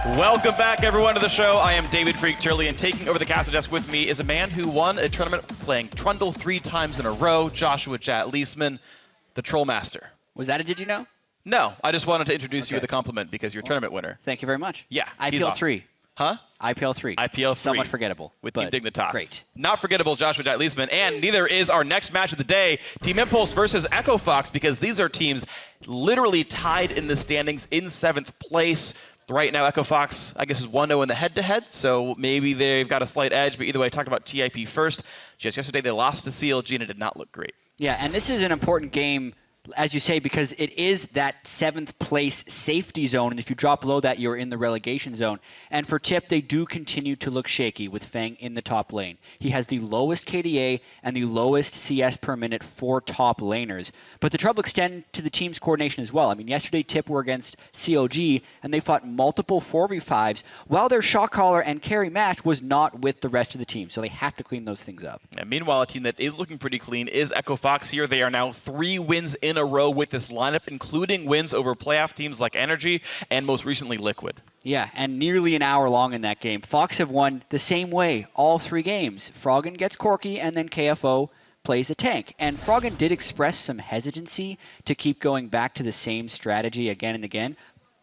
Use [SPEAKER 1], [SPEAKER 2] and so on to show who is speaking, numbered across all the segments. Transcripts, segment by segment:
[SPEAKER 1] Welcome back, everyone, to the show. I am David Freak Turley, and taking over the caster desk with me is a man who won a tournament playing Trundle 3 times in a row, Joshua Jat Leisman, the Troll Master.
[SPEAKER 2] Was that a did you know?
[SPEAKER 1] No, I just wanted to introduce you with a compliment because you're a tournament winner.
[SPEAKER 2] Thank you very much.
[SPEAKER 1] Yeah,
[SPEAKER 2] IPL
[SPEAKER 1] awesome.
[SPEAKER 2] 3.
[SPEAKER 1] Huh?
[SPEAKER 2] IPL 3.
[SPEAKER 1] IPL 3.
[SPEAKER 2] Somewhat forgettable.
[SPEAKER 1] With Team Dignitas.
[SPEAKER 2] Great.
[SPEAKER 1] Not forgettable is Joshua Jat Leisman, and neither is our next match of the day, Team Impulse versus Echo Fox, because these are teams literally tied in the standings in 7th place. Right now, Echo Fox, I guess, is 1-0 in the head-to-head, so maybe they've got a slight edge. But either way, I talked about TIP first. Just yesterday, they lost to CLG, and it did not look great.
[SPEAKER 2] Yeah, and this is an important game, as you say, because it is that 7th place safety zone, and if you drop below that, you're in the relegation zone. And for Tip, they do continue to look shaky with Fang in the top lane. He has the lowest KDA and the lowest CS per minute for top laners. But the trouble extends to the team's coordination as well. I mean, yesterday Tip were against COG, and they fought multiple 4v5s, while their shot caller and carry match was not with the rest of the team. So they have to clean those things up.
[SPEAKER 1] And meanwhile, a team that is looking pretty clean is Echo Fox here. They are now 3 wins in a row with this lineup, including wins over playoff teams like Energy and most recently Liquid.
[SPEAKER 2] Yeah, and nearly an hour long in that game. Fox have won the same way all 3 games. Froggen gets Corki, and then KFO plays a tank. And Froggen did express some hesitancy to keep going back to the same strategy again and again,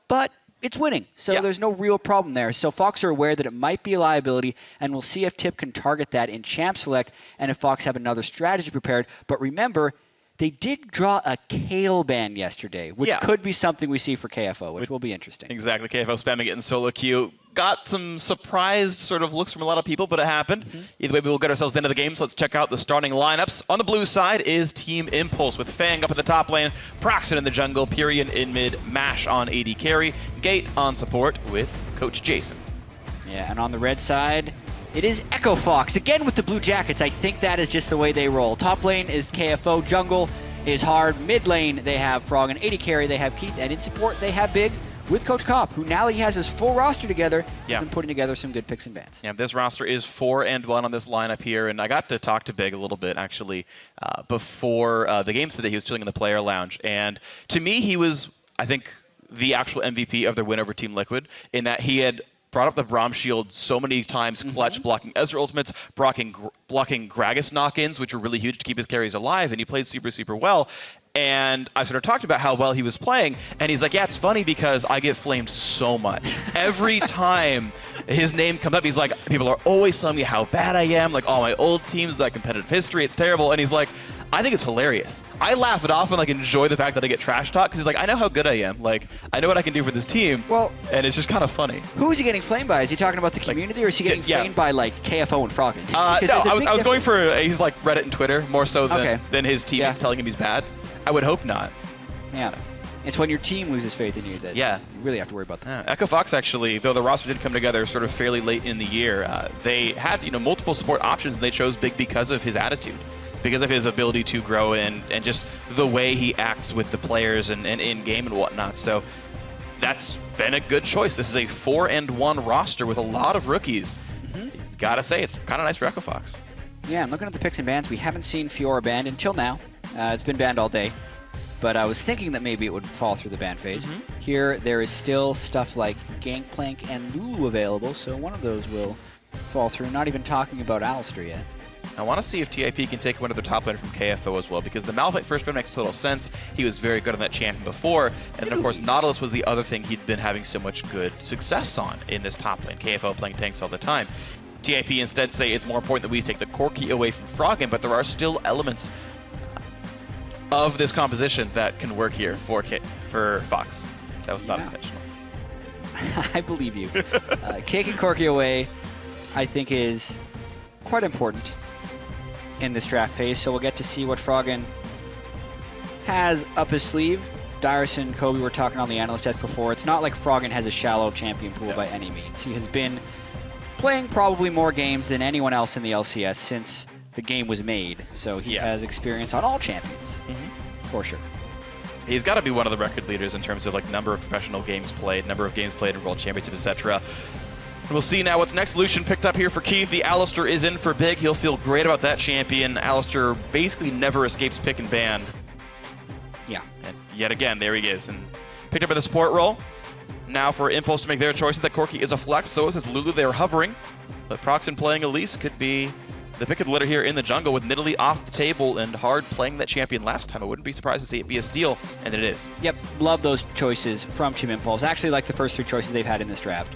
[SPEAKER 2] but it's winning, so there's no real problem there. So Fox are aware that it might be a liability, and we'll see if Tip can target that in Champ Select and if Fox have another strategy prepared. But remember, they did draw a Kale ban yesterday, which could be something we see for KFO, which will be interesting.
[SPEAKER 1] Exactly. KFO spamming it in solo queue. Got some surprised sort of looks from a lot of people, but it happened. Either way, we will get ourselves into the game, so let's check out the starting lineups. On the blue side is Team Impulse with Fang up at the top lane, Praxton in the jungle, Purian in mid, Mash on AD carry, Gate on support with Coach Jason.
[SPEAKER 2] Yeah, and on the red side, it is Echo Fox, again with the blue jackets. I think that is just the way they roll. Top lane is KFO, jungle is hard, mid lane they have Frog, and AD carry they have Keith, and in support they have Big with Coach Kopp, who now he has his full roster together, has been putting together some good picks and bans.
[SPEAKER 1] Yeah, this roster is 4-1 on this lineup here, and I got to talk to Big a little bit, actually, before the games today. He was chilling in the player lounge, and to me, he was, I think, the actual MVP of their win over Team Liquid, in that he had brought up the Braum shield so many times, clutch, blocking Ezreal ultimates, blocking Gragas knock-ins, which were really huge to keep his carries alive, and he played super, super well. And I sort of talked about how well he was playing, and he's like, yeah, it's funny because I get flamed so much. Every time his name comes up, he's like, people are always telling me how bad I am, like all my old teams, that competitive history, it's terrible. And he's like, I think it's hilarious. I laugh it off and like enjoy the fact that I get trash talk, because he's like, I know how good I am. Like, I know what I can do for this team. Well, and it's just kind of funny.
[SPEAKER 2] Who is he getting flamed by? Is he talking about the community, or is he getting flamed by like KFO and Froggen?
[SPEAKER 1] No, I was going for, he's like Reddit and Twitter, more so than his teammates telling him he's bad. I would hope not.
[SPEAKER 2] Yeah. It's when your team loses faith in you that you really have to worry about that.
[SPEAKER 1] Echo Fox, actually, though the roster did come together sort of fairly late in the year, they had multiple support options, and they chose Big because of his attitude, because of his ability to grow and just the way he acts with the players and in-game and whatnot. So that's been a good choice. This is a 4-1 roster with a lot of rookies. Gotta say, it's kind of nice for Echo Fox.
[SPEAKER 2] Yeah, I'm looking at the picks and bans. We haven't seen Fiora banned until now. It's been banned all day, but I was thinking that maybe it would fall through the ban phase. Here, there is still stuff like Gangplank and Lulu available, so one of those will fall through. Not even talking about Alistair yet.
[SPEAKER 1] I want to see if TIP can take one of their top laner from KFO as well, because the Malphite first ban makes total sense. He was very good on that champion before, and then of course Nautilus was the other thing he'd been having so much good success on in this top lane. KFO playing tanks all the time. TIP instead say it's more important that we take the Corki away from Froggen, but there are still elements of this composition that can work here for Fox. That was not intentional.
[SPEAKER 2] I believe you. Taking Corki away, I think, is quite important in this draft phase, so we'll get to see what Froggen has up his sleeve. Dyrus and Kobe were talking on the analyst desk before. It's not like Froggen has a shallow champion pool by any means. He has been playing probably more games than anyone else in the LCS since the game was made, so he has experience on all champions, for sure.
[SPEAKER 1] He's got to be one of the record leaders in terms of like number of professional games played, number of games played in World Championships, etc. We'll see now what's next. Lucian picked up here for Keith. The Alistair is in for Big. He'll feel great about that champion. Alistair basically never escapes pick and ban.
[SPEAKER 2] Yeah.
[SPEAKER 1] And yet again, there he is. And picked up in the support role. now for Impulse to make their choices. That Corki is a flex, so is Lulu. They're hovering. But Proxen playing Elise could be the pick of the litter here in the jungle with Nidalee off the table and Hard playing that champion last time. I wouldn't be surprised to see it be a steal, and it is.
[SPEAKER 2] Yep, love those choices from Team Impulse. Actually like the first 3 choices they've had in this draft.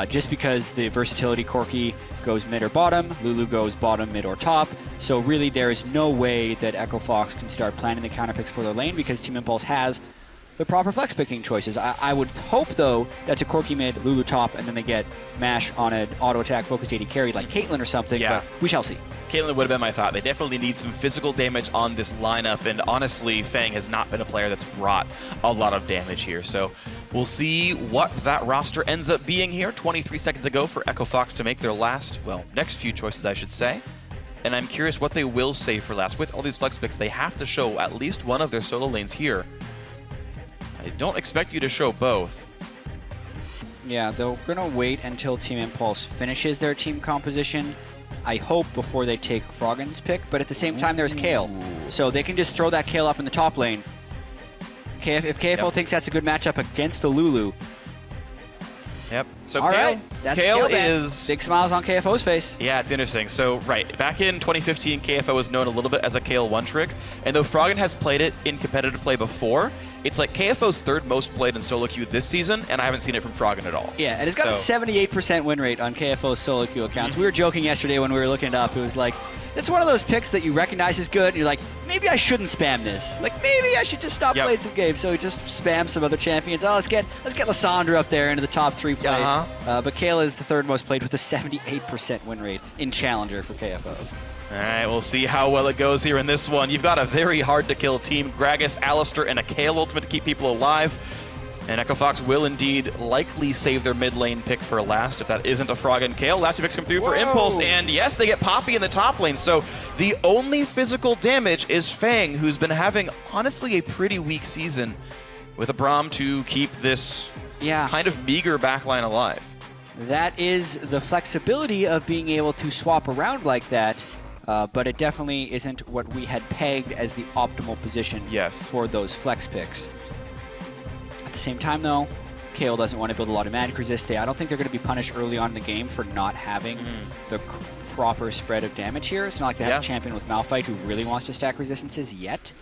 [SPEAKER 2] Just because the versatility, Corki goes mid or bottom, Lulu goes bottom, mid, or top. So really there is no way that Echo Fox can start planning the counter picks for their lane because Team Impulse has the proper flex picking choices. I would hope, though, that's a Corki mid, Lulu top, and then they get Mash on an auto attack focused AD carry like Caitlyn or something, but we shall see.
[SPEAKER 1] Caitlyn would have been my thought. They definitely need some physical damage on this lineup, and honestly, Fang has not been a player that's brought a lot of damage here. So we'll see what that roster ends up being here. 23 seconds to go for Echo Fox to make their last, well, next few choices, I should say. And I'm curious what they will save for last. With all these flex picks, they have to show at least one of their solo lanes here. I don't expect you to show both.
[SPEAKER 2] Yeah, they're going to wait until Team Impulse finishes their team composition, I hope, before they take Froggen's pick. But at the same time, there's Kayle. So they can just throw that Kayle up in the top lane. If KFL thinks that's a good matchup against the Lulu.
[SPEAKER 1] Yep. So
[SPEAKER 2] All
[SPEAKER 1] Kayle,
[SPEAKER 2] right. That's
[SPEAKER 1] Kayle
[SPEAKER 2] the Kayle
[SPEAKER 1] is...
[SPEAKER 2] Big smiles on KFO's face.
[SPEAKER 1] Yeah, it's interesting. So, right, back in 2015, KFO was known a little bit as a Kayle one-trick. And though Froggen has played it in competitive play before, it's like KFO's 3rd most played in solo queue this season, and I haven't seen it from Froggen at all.
[SPEAKER 2] Yeah, and it's got a 78% win rate on KFO's solo queue accounts. We were joking yesterday when we were looking it up. It was like, it's one of those picks that you recognize is good, and you're like, maybe I shouldn't spam this. Like, maybe I should just stop playing some games. So we just spam some other champions. Oh, let's get Lissandra up there into the top 3 play. But Kayle is the 3rd most played with a 78% win rate in Challenger for KFO.
[SPEAKER 1] All right, we'll see how well it goes here in this one. You've got a very hard-to-kill team. Gragas, Alistar, and a Kayle ultimate to keep people alive. And Echo Fox will indeed likely save their mid lane pick for last if that isn't a Froggen Kayle. Last 2 picks come through for Impulse, and yes, they get Poppy in the top lane. So the only physical damage is Fang, who's been having, honestly, a pretty weak season with a Braum to keep this kind of meager backline alive.
[SPEAKER 2] That is the flexibility of being able to swap around like that, but it definitely isn't what we had pegged as the optimal position for those flex picks. At the same time, though, Kayle doesn't want to build a lot of magic resist today. I don't think they're going to be punished early on in the game for not having the proper spread of damage here. It's not like they have a champion with Malphite who really wants to stack resistances yet.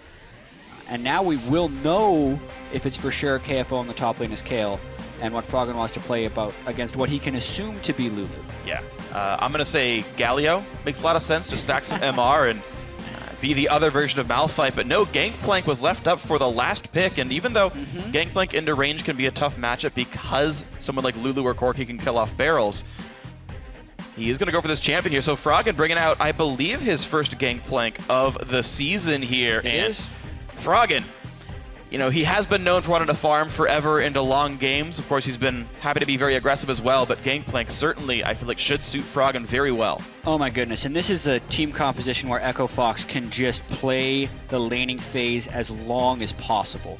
[SPEAKER 2] And now we will know if it's for sure KFO on the top lane is Kayle, and what Froggen wants to play against what he can assume to be Lulu.
[SPEAKER 1] Yeah. I'm going to say Galio. Makes a lot of sense to stack some MR and be the other version of Malphite, but no, Gangplank was left up for the last pick, and even though Gangplank into range can be a tough matchup because someone like Lulu or Corki can kill off barrels, he is going to go for this champion here. So Froggen bringing out, I believe, his first Gangplank of the season here.
[SPEAKER 2] It is.
[SPEAKER 1] Froggen, you know, he has been known for wanting to farm forever into long games. Of course, he's been happy to be very aggressive as well, but Gangplank certainly, I feel like, should suit Froggen very well.
[SPEAKER 2] Oh my goodness, and this is a team composition where Echo Fox can just play the laning phase as long as possible.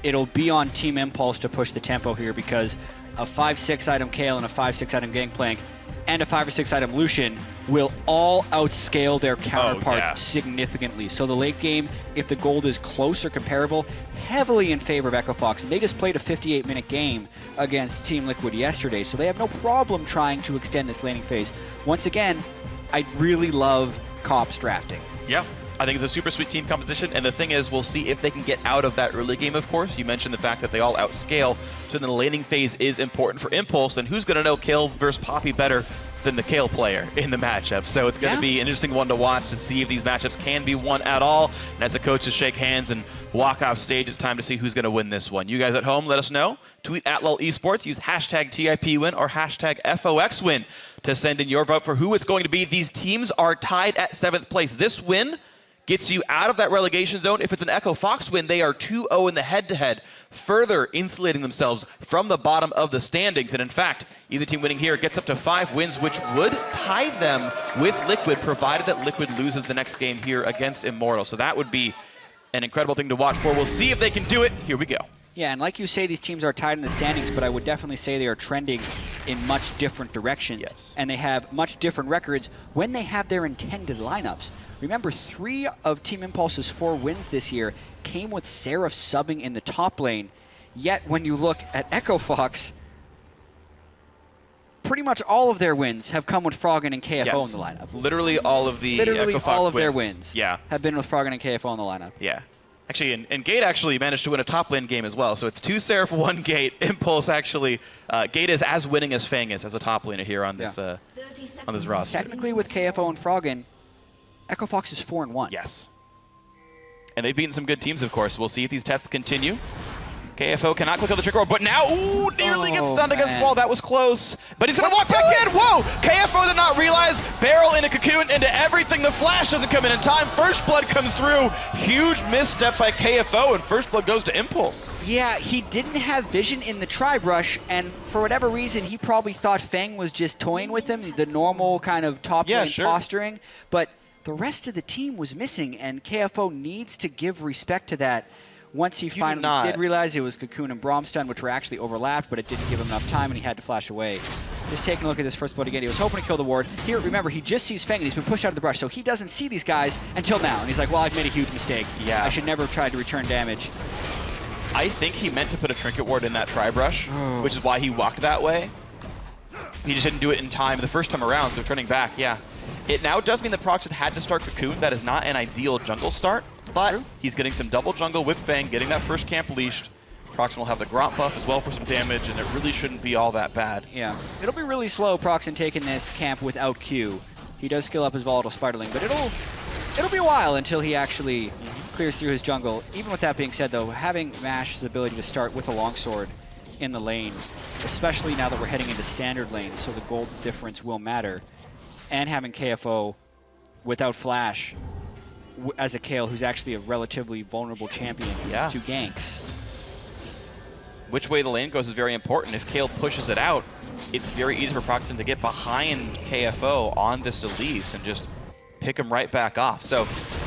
[SPEAKER 2] It'll be on Team Impulse to push the tempo here because a 5-6 item Kayle and a 5-6 item Gangplank and a 5 or 6 item Lucian will all outscale their counterparts significantly. So the late game, if the gold is close or comparable, heavily in favor of Echo Fox. And they just played a 58-minute game against Team Liquid yesterday, so they have no problem trying to extend this laning phase. Once again, I really love Cops drafting.
[SPEAKER 1] Yeah. I think it's a super sweet team composition, and the thing is, we'll see if they can get out of that early game, of course. You mentioned the fact that they all outscale, so then the laning phase is important for Impulse, and who's going to know Kayle versus Poppy better than the Kayle player in the matchup? So it's going to be an interesting one to watch to see if these matchups can be won at all. And as the coaches shake hands and walk off stage, it's time to see who's going to win this one. You guys at home, let us know. Tweet at LOL Esports, use hashtag TIPWin or hashtag FOXWin to send in your vote for who it's going to be. These teams are tied at 7th place. This win gets you out of that relegation zone. If it's an Echo Fox win, they are 2-0 in the head-to-head, further insulating themselves from the bottom of the standings. And in fact, either team winning here gets up to 5 wins, which would tie them with Liquid, provided that Liquid loses the next game here against Immortal. So that would be an incredible thing to watch for. We'll see if they can do it. Here we go.
[SPEAKER 2] Yeah, and like you say, these teams are tied in the standings, but I would definitely say they are trending in much different directions.
[SPEAKER 1] Yes.
[SPEAKER 2] And they have much different records when they have their intended lineups. Remember, 3 of Team Impulse's 4 wins this year came with Seraph subbing in the top lane. Yet when you look at Echo Fox, pretty much all of their wins have come with Froggen and KFO in the lineup.
[SPEAKER 1] Literally all of the
[SPEAKER 2] Literally
[SPEAKER 1] Echo Fox
[SPEAKER 2] all of
[SPEAKER 1] wins.
[SPEAKER 2] their wins
[SPEAKER 1] Yeah.
[SPEAKER 2] have been with Froggen and KFO in the lineup.
[SPEAKER 1] Yeah. Actually, and Gate actually managed to win a top lane game as well. So it's 2 Seraph, 1 Gate. Impulse actually, Gate is as winning as Fang is as a top laner here on this roster.
[SPEAKER 2] Technically with KFO and Froggen, Echo Fox is 4-1.
[SPEAKER 1] Yes. And they've beaten some good teams, of course. We'll see if these tests continue. KFO cannot click on the trigger, but now, ooh, nearly gets stunned against the wall. That was close. But he's going to walk back in. Whoa! KFO did not realize. Barrel in a cocoon into everything. The flash doesn't come in time. First Blood comes through. Huge misstep by KFO, and First Blood goes to Impulse.
[SPEAKER 2] Yeah, he didn't have vision in the tri-brush, and for whatever reason, he probably thought Fang was just toying with him, the normal kind of top lane posturing. But the rest of the team was missing, and KFO needs to give respect to that. Once he finally did realize it was Cocoon and Bromstun, which were actually overlapped, but it didn't give him enough time, and he had to flash away. Just taking a look at this First Blood again. He was hoping to kill the ward. Here, remember, he just sees Fang, and he's been pushed out of the brush, so he doesn't see these guys until now. And he's like, well, I've made a huge mistake.
[SPEAKER 1] Yeah.
[SPEAKER 2] I should never have tried to return damage.
[SPEAKER 1] I think he meant to put a Trinket Ward in that tri-brush, which is why he walked that way. He just didn't do it in time the first time around, so turning back, yeah. It now does mean that Proxen had to start Cocoon. That is not an ideal jungle start, but he's getting some double jungle with Fang, getting that first camp leashed. Proxen will have the Gromp buff as well for some damage, and it really shouldn't be all that bad.
[SPEAKER 2] Yeah, it'll be really slow, Proxen taking this camp without Q. He does skill up his Volatile Spiderling, but it'll be a while until he actually clears through his jungle. Even with that being said, though, having Mash's ability to start with a longsword in the lane, especially now that we're heading into standard lane, so the gold difference will matter, and having KFO without Flash as a Kayle who's actually a relatively vulnerable champion to ganks.
[SPEAKER 1] Which way the lane goes is very important. If Kayle pushes it out, it's very easy for Proxen to get behind KFO on this Elise and just pick him right back off. So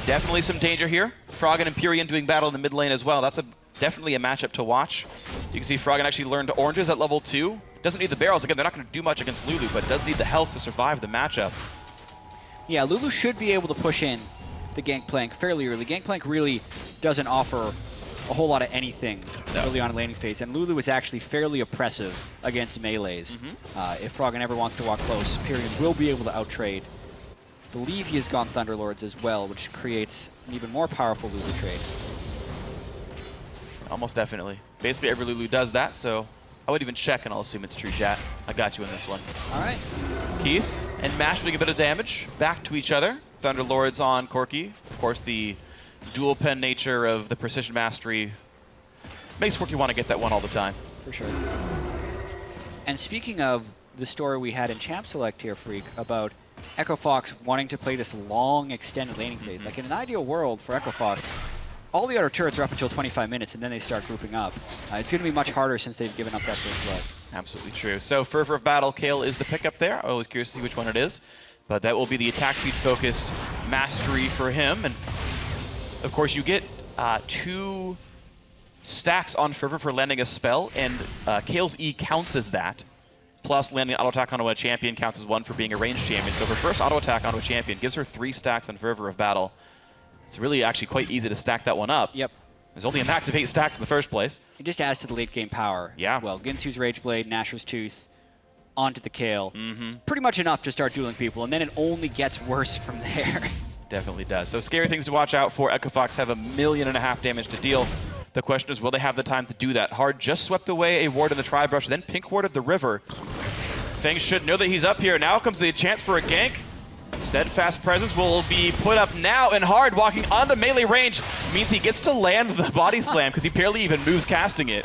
[SPEAKER 1] definitely some danger here. Froggen and Empyrean doing battle in the mid lane as well. That's definitely a matchup to watch. You can see Froggen actually learned oranges at level 2. Doesn't need the barrels. Again, they're not going to do much against Lulu, but does need the health to survive the matchup.
[SPEAKER 2] Yeah, Lulu should be able to push in the Gangplank fairly early. Gangplank really doesn't offer a whole lot of anything early on in laning phase, and Lulu is actually fairly oppressive against melees. If Froggen ever wants to walk close, Empyrean will be able to outtrade. I believe he has gone Thunderlords as well, which creates an even more powerful Lulu trade.
[SPEAKER 1] Almost definitely. Basically every Lulu does that, so I would even check, and I'll assume it's true, chat. I got you in this one.
[SPEAKER 2] All right.
[SPEAKER 1] Keith and Mash doing a bit of damage back to each other. Thunderlords on Corki. Of course, the dual pen nature of the Precision Mastery makes Corki want to get that one all the time.
[SPEAKER 2] For sure. And speaking of the story we had in Champ Select here, Freak, about Echo Fox wanting to play this long, extended laning phase. Like in an ideal world for Echo Fox, all the other turrets are up until 25 minutes, and then they start grouping up. It's going to be much harder since they've given up that first blood.
[SPEAKER 1] Absolutely true. So Fervor of Battle, Kayle is the pickup there. I was curious to see which one it is. But that will be the attack speed focused mastery for him. And of course you get 2 stacks on Fervor for landing a spell, and Kayle's E counts as that. Plus landing an auto attack onto a champion counts as 1 for being a ranged champion. So her first auto attack onto a champion gives her 3 stacks on Fervor of Battle. It's really actually quite easy to stack that one up.
[SPEAKER 2] Yep.
[SPEAKER 1] There's only a max of 8 stacks in the first place.
[SPEAKER 2] It just adds to the late game power.
[SPEAKER 1] Yeah.
[SPEAKER 2] Well, Ginsu's Rage Blade, Nashor's Tooth, onto the Kayle. It's pretty much enough to start dueling people, and then it only gets worse from there.
[SPEAKER 1] Definitely does. So scary things to watch out for. Echo Fox have 1.5 million damage to deal. The question is, will they have the time to do that? Hard just swept away a ward in the tri-brush, then pink warded the river. Fang should know that he's up here. Now comes the chance for a gank. Steadfast Presence will be put up now, and Hard walking onto melee range means he gets to land the body slam because he barely even moves casting it.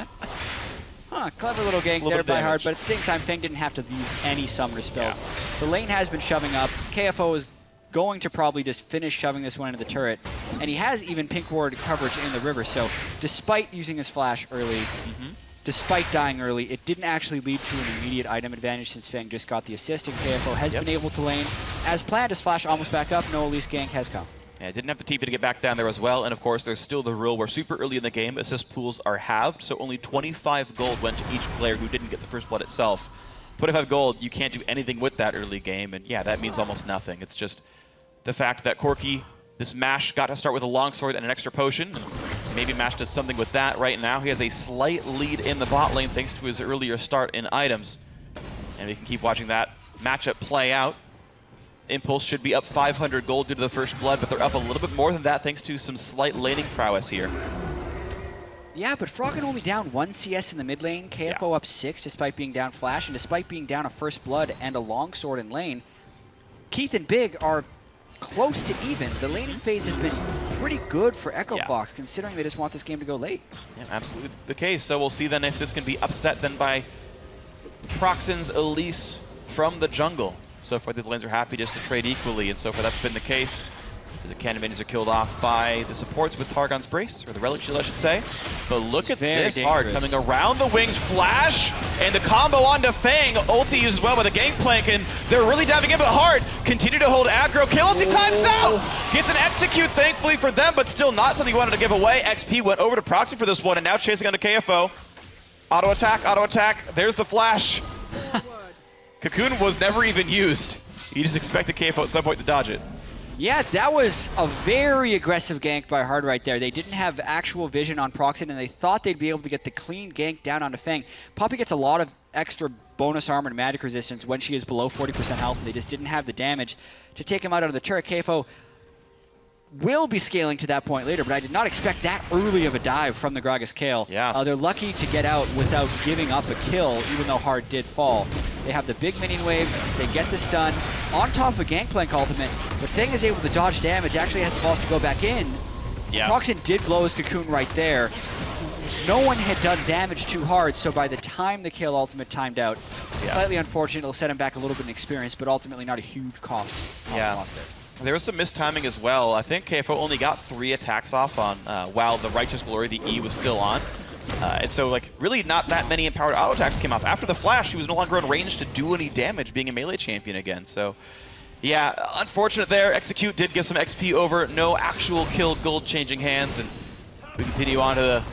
[SPEAKER 2] Clever little gank there by Hard, but at the same time, Fang didn't have to use any summoner spells. Yeah. The lane has been shoving up. KFO is going to probably just finish shoving this one into the turret, and he has even pink ward coverage in the river, so despite using his flash early, despite dying early, it didn't actually lead to an immediate item advantage since Fang just got the assist, and KFO has been able to lane. As planned, his flash almost back up, no Elise gank has come.
[SPEAKER 1] Yeah, didn't have the TP to get back down there as well, and of course there's still the rule where super early in the game assist pools are halved, so only 25 gold went to each player who didn't get the first blood itself. 25 gold, you can't do anything with that early game, and yeah, that means almost nothing. It's just the fact that Corki, this Mash, got to start with a longsword and an extra potion. maybe Mash does something with that. Right now, he has a slight lead in the bot lane thanks to his earlier start in items. And we can keep watching that matchup play out. Impulse should be up 500 gold due to the first blood, but they're up a little bit more than that thanks to some slight laning prowess here.
[SPEAKER 2] Yeah, but Froggen only down 1 CS in the mid lane, KFO up 6 despite being down Flash, and despite being down a first blood and a longsword in lane, Keith and Big are close to even. The laning phase has been pretty good for Echo Fox, considering they just want this game to go late. Yeah,
[SPEAKER 1] absolutely the case. So we'll see then if this can be upset then by Proxon's Elise from the jungle. So far, the lanes are happy just to trade equally, and so far that's been the case. The cannon minions are killed off by the supports with Targon's Brace, or the Relic Shield, I should say. But look at this hard coming around the wings, Flash, and the combo onto Fang. Ulti used as well by the Gangplank, and they're really diving in, but hard. Continue to hold aggro. Kill ulti times out! Gets an execute, thankfully for them, but still not something he wanted to give away. XP went over to Proxy for this one, and now chasing onto KFO. Auto attack. There's the Flash. Cocoon was never even used. You just expect the KFO at some point to dodge it.
[SPEAKER 2] Yeah, that was a very aggressive gank by Hard right there. They didn't have actual vision on Proxon, and they thought they'd be able to get the clean gank down onto Fang. Poppy gets a lot of extra bonus armor and magic resistance when she is below 40% health, and they just didn't have the damage to take him out of the turret. KFO will be scaling to that point later, but I did not expect that early of a dive from the Gragas Kale.
[SPEAKER 1] Yeah.
[SPEAKER 2] They're lucky to get out without giving up a kill, even though Hard did fall. They have the big minion wave, they get the stun, on top of a Gangplank ultimate. The Thing is able to dodge damage, actually has the balls to go back in.
[SPEAKER 1] Yeah.
[SPEAKER 2] Proxon did blow his Cocoon right there. No one had done damage too hard, so by the time the Kale ultimate timed out, slightly unfortunate, it'll set him back a little bit in experience, but ultimately not a huge cost.
[SPEAKER 1] There was some mistiming as well. I think KFO only got 3 attacks off on while the Righteous Glory, the E, was still on. And so, like, really not that many empowered auto attacks came off. After the Flash, he was no longer in range to do any damage, being a melee champion again. So, yeah, unfortunate there. Execute did get some XP over. No actual killed gold changing hands. And we continue on to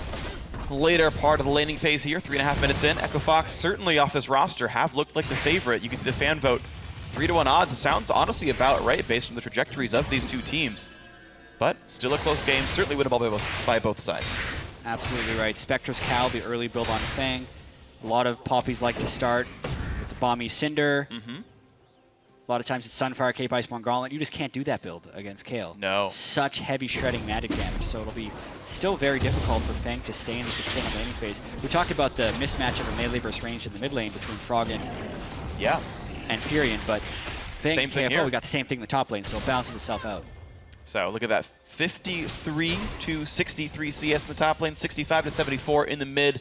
[SPEAKER 1] the later part of the laning phase here. 3.5 minutes in. Echo Fox, certainly off this roster, have looked like the favorite. You can see the fan vote. 3-1 odds. It sounds honestly about right based on the trajectories of these two teams. But still a close game. Certainly winnable by both sides.
[SPEAKER 2] Absolutely right. Spectre's Cal, the early build on Fang. A lot of Poppies like to start with the Bomby Cinder. A lot of times it's Sunfire, Cape Iceborne Gauntlet. You just can't do that build against Kale.
[SPEAKER 1] No.
[SPEAKER 2] Such heavy shredding magic damage, so it'll be still very difficult for Fang to stay in this extended laning phase. We talked about the mismatch of a melee versus range in the mid lane between Froggen and Pyrion, but Fang and KFO, we got the same thing in the top lane, so it balances itself out.
[SPEAKER 1] So look at that, 53 to 63 CS in the top lane, 65 to 74 in the mid.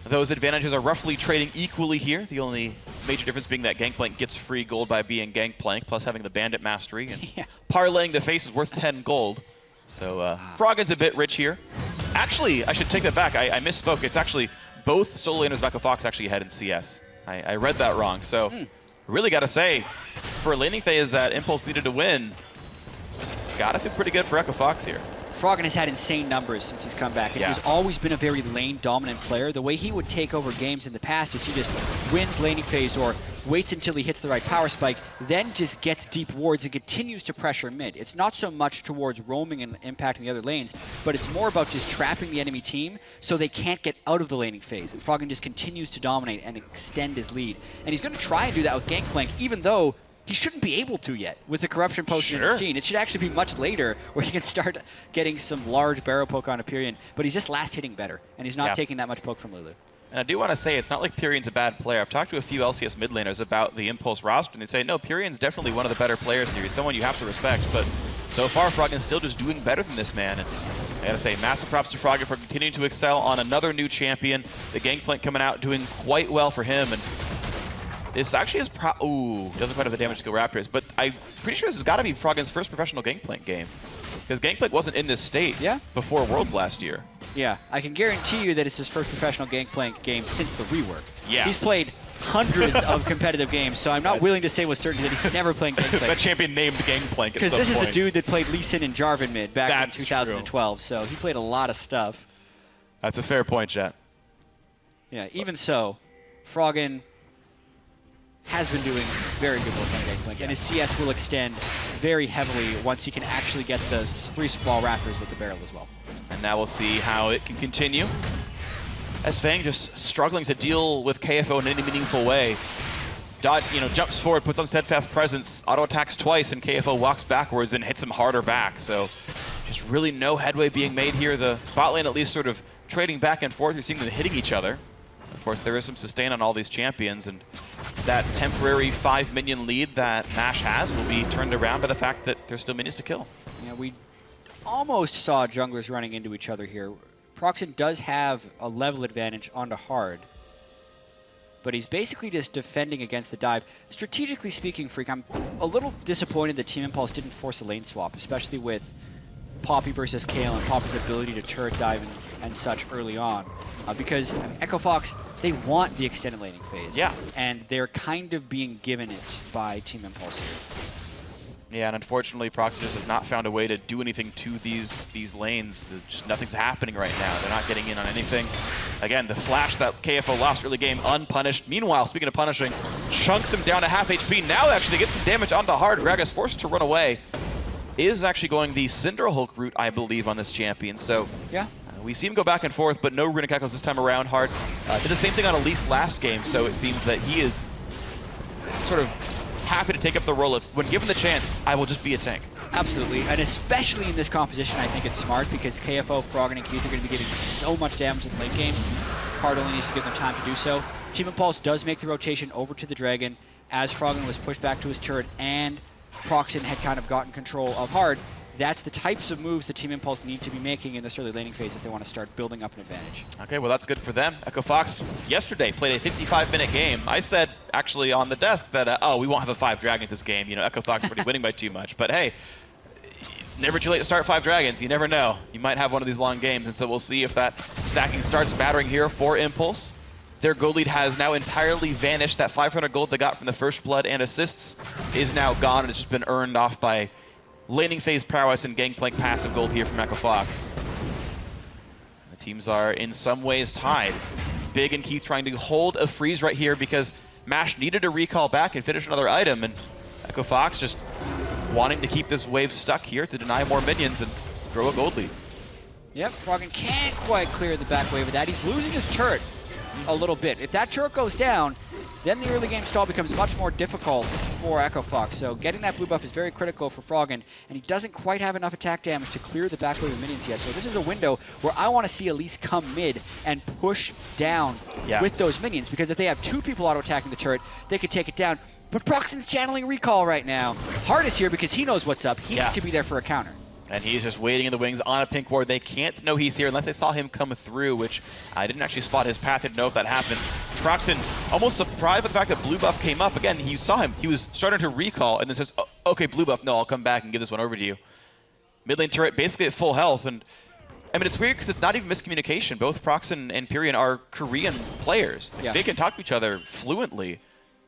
[SPEAKER 1] Those advantages are roughly trading equally here. The only major difference being that Gangplank gets free gold by being Gangplank, plus having the Bandit Mastery, and parlaying the face is worth 10 gold. So Froggen's a bit rich here. Actually, I should take that back. I misspoke. It's actually both solo laners of Echo Fox actually ahead in CS. I read that wrong. So really got to say, for a laning phase that Impulse needed to win, gotta feel pretty good for Echo Fox here.
[SPEAKER 2] Froggen has had insane numbers since he's come back, and he's always been a very lane-dominant player. The way he would take over games in the past is he just wins laning phase or waits until he hits the right power spike, then just gets deep wards and continues to pressure mid. It's not so much towards roaming and impacting the other lanes, but it's more about just trapping the enemy team so they can't get out of the laning phase. And Froggen just continues to dominate and extend his lead. And he's going to try and do that with Gangplank, even though he shouldn't be able to yet with the Corruption Potion in the machine. It should actually be much later where he can start getting some large barrel poke on a Pyrion, but he's just last hitting better, and he's not taking that much poke from Lulu.
[SPEAKER 1] And I do want to say, it's not like Pyrion's a bad player. I've talked to a few LCS mid laners about the Impulse roster, and they say, no, Pyrion's definitely one of the better players here. He's someone you have to respect, but so far, Froggen's still just doing better than this man. And I gotta say, massive props to Froggen for continuing to excel on another new champion. The Gangplank coming out, doing quite well for him, and this actually is doesn't quite have the damage skill Raptors, but I'm pretty sure this has got to be Froggen's first professional Gangplank game. Because Gangplank wasn't in this state before Worlds last year.
[SPEAKER 2] Yeah, I can guarantee you that it's his first professional Gangplank game since the rework.
[SPEAKER 1] Yeah.
[SPEAKER 2] He's played hundreds of competitive games, so I'm not willing to say with certainty that he's never playing Gangplank.
[SPEAKER 1] That champion named Gangplank
[SPEAKER 2] because this is a dude that played Lee Sin and Jarvan mid back in 2012,
[SPEAKER 1] true.
[SPEAKER 2] So he played a lot of stuff.
[SPEAKER 1] That's a fair point, chat.
[SPEAKER 2] Yeah, even so, Froggen has been doing very good work on Gangplank, and his CS will extend very heavily once he can actually get the 3 small raptors with the barrel as well.
[SPEAKER 1] And now we'll see how it can continue. As Fang just struggling to deal with KFO in any meaningful way. Dot, jumps forward, puts on steadfast presence, auto attacks twice, and KFO walks backwards and hits him harder back. So just really no headway being made here. The bot lane at least sort of trading back and forth. You're seeing them hitting each other. Of course, there is some sustain on all these champions, and that temporary 5 minion lead that MASH has will be turned around by the fact that there's still minions to kill.
[SPEAKER 2] Yeah, we almost saw junglers running into each other here. Proxen does have a level advantage onto Hard, but he's basically just defending against the dive. Strategically speaking, Freak, I'm a little disappointed that Team Impulse didn't force a lane swap, especially with Poppy versus Kale and Poppy's ability to turret dive and such early on. Because Echo Fox, they want the extended laning phase.
[SPEAKER 1] Yeah.
[SPEAKER 2] And they're kind of being given it by Team Impulse here.
[SPEAKER 1] Yeah, and unfortunately, Proxy just has not found a way to do anything to these lanes. Just nothing's happening right now. They're not getting in on anything. Again, the flash that KFO lost early game, unpunished. Meanwhile, speaking of punishing, chunks him down to half HP. Now actually they get some damage onto Hard. Gragas forced to run away. Is actually going the Cinder Hulk route, I believe, on this champion. So
[SPEAKER 2] yeah.
[SPEAKER 1] We see him go back and forth, but no Runic Echoes this time around. Hard did the same thing on Elise last game, so it seems that he is sort of happy to take up the role of, when given the chance, I will just be a tank.
[SPEAKER 2] Absolutely, and especially in this composition, I think it's smart because KFO, Froggen, and Keith are going to be giving so much damage in the late game. Hard only needs to give them time to do so. Team Impulse does make the rotation over to the Dragon as Froggen was pushed back to his turret and Proxen had kind of gotten control of Hard. That's the types of moves that Team Impulse need to be making in this early laning phase if they want to start building up an advantage.
[SPEAKER 1] Okay, well that's good for them. Echo Fox yesterday played a 55-minute game. I said actually on the desk that, oh, we won't have a 5 Dragons this game. Echo Fox already winning by too much. But hey, it's never too late to start 5 Dragons. You never know. You might have one of these long games, and so we'll see if that stacking starts mattering here for Impulse. Their gold lead has now entirely vanished. That 500 gold they got from the first blood and assists is now gone, and it's just been earned off by laning phase prowess and gangplank passive gold here from Echo Fox. The teams are in some ways tied. Big and Keith trying to hold a freeze right here because MASH needed to recall back and finish another item, and Echo Fox just wanting to keep this wave stuck here to deny more minions and grow a gold lead.
[SPEAKER 2] Yep, Froggen can't quite clear the back wave of that. He's losing his turret a little bit. If that turret goes down, then the early game stall becomes much more difficult for Echo Fox. So getting that blue buff is very critical for Froggen, and he doesn't quite have enough attack damage to clear the back wave of minions yet. So this is a window where I want to see Elise come mid and push down with those minions, because if they have 2 people auto-attacking the turret, they could take it down. But Proxen's channeling recall right now. Hard is here because he knows what's up. He needs to be there for a counter. And
[SPEAKER 1] he's just waiting in the wings on a pink ward. They can't know he's here unless they saw him come through, which I didn't actually spot his path. Didn't know if that happened. Proxen almost surprised by the fact that blue buff came up. Again, he saw him. He was starting to recall and then says, oh, okay, blue buff. No, I'll come back and give this one over to you. Mid lane turret basically at full health. And I mean, it's weird because it's not even miscommunication. Both Proxen and Pyrian are Korean players. They can talk to each other fluently.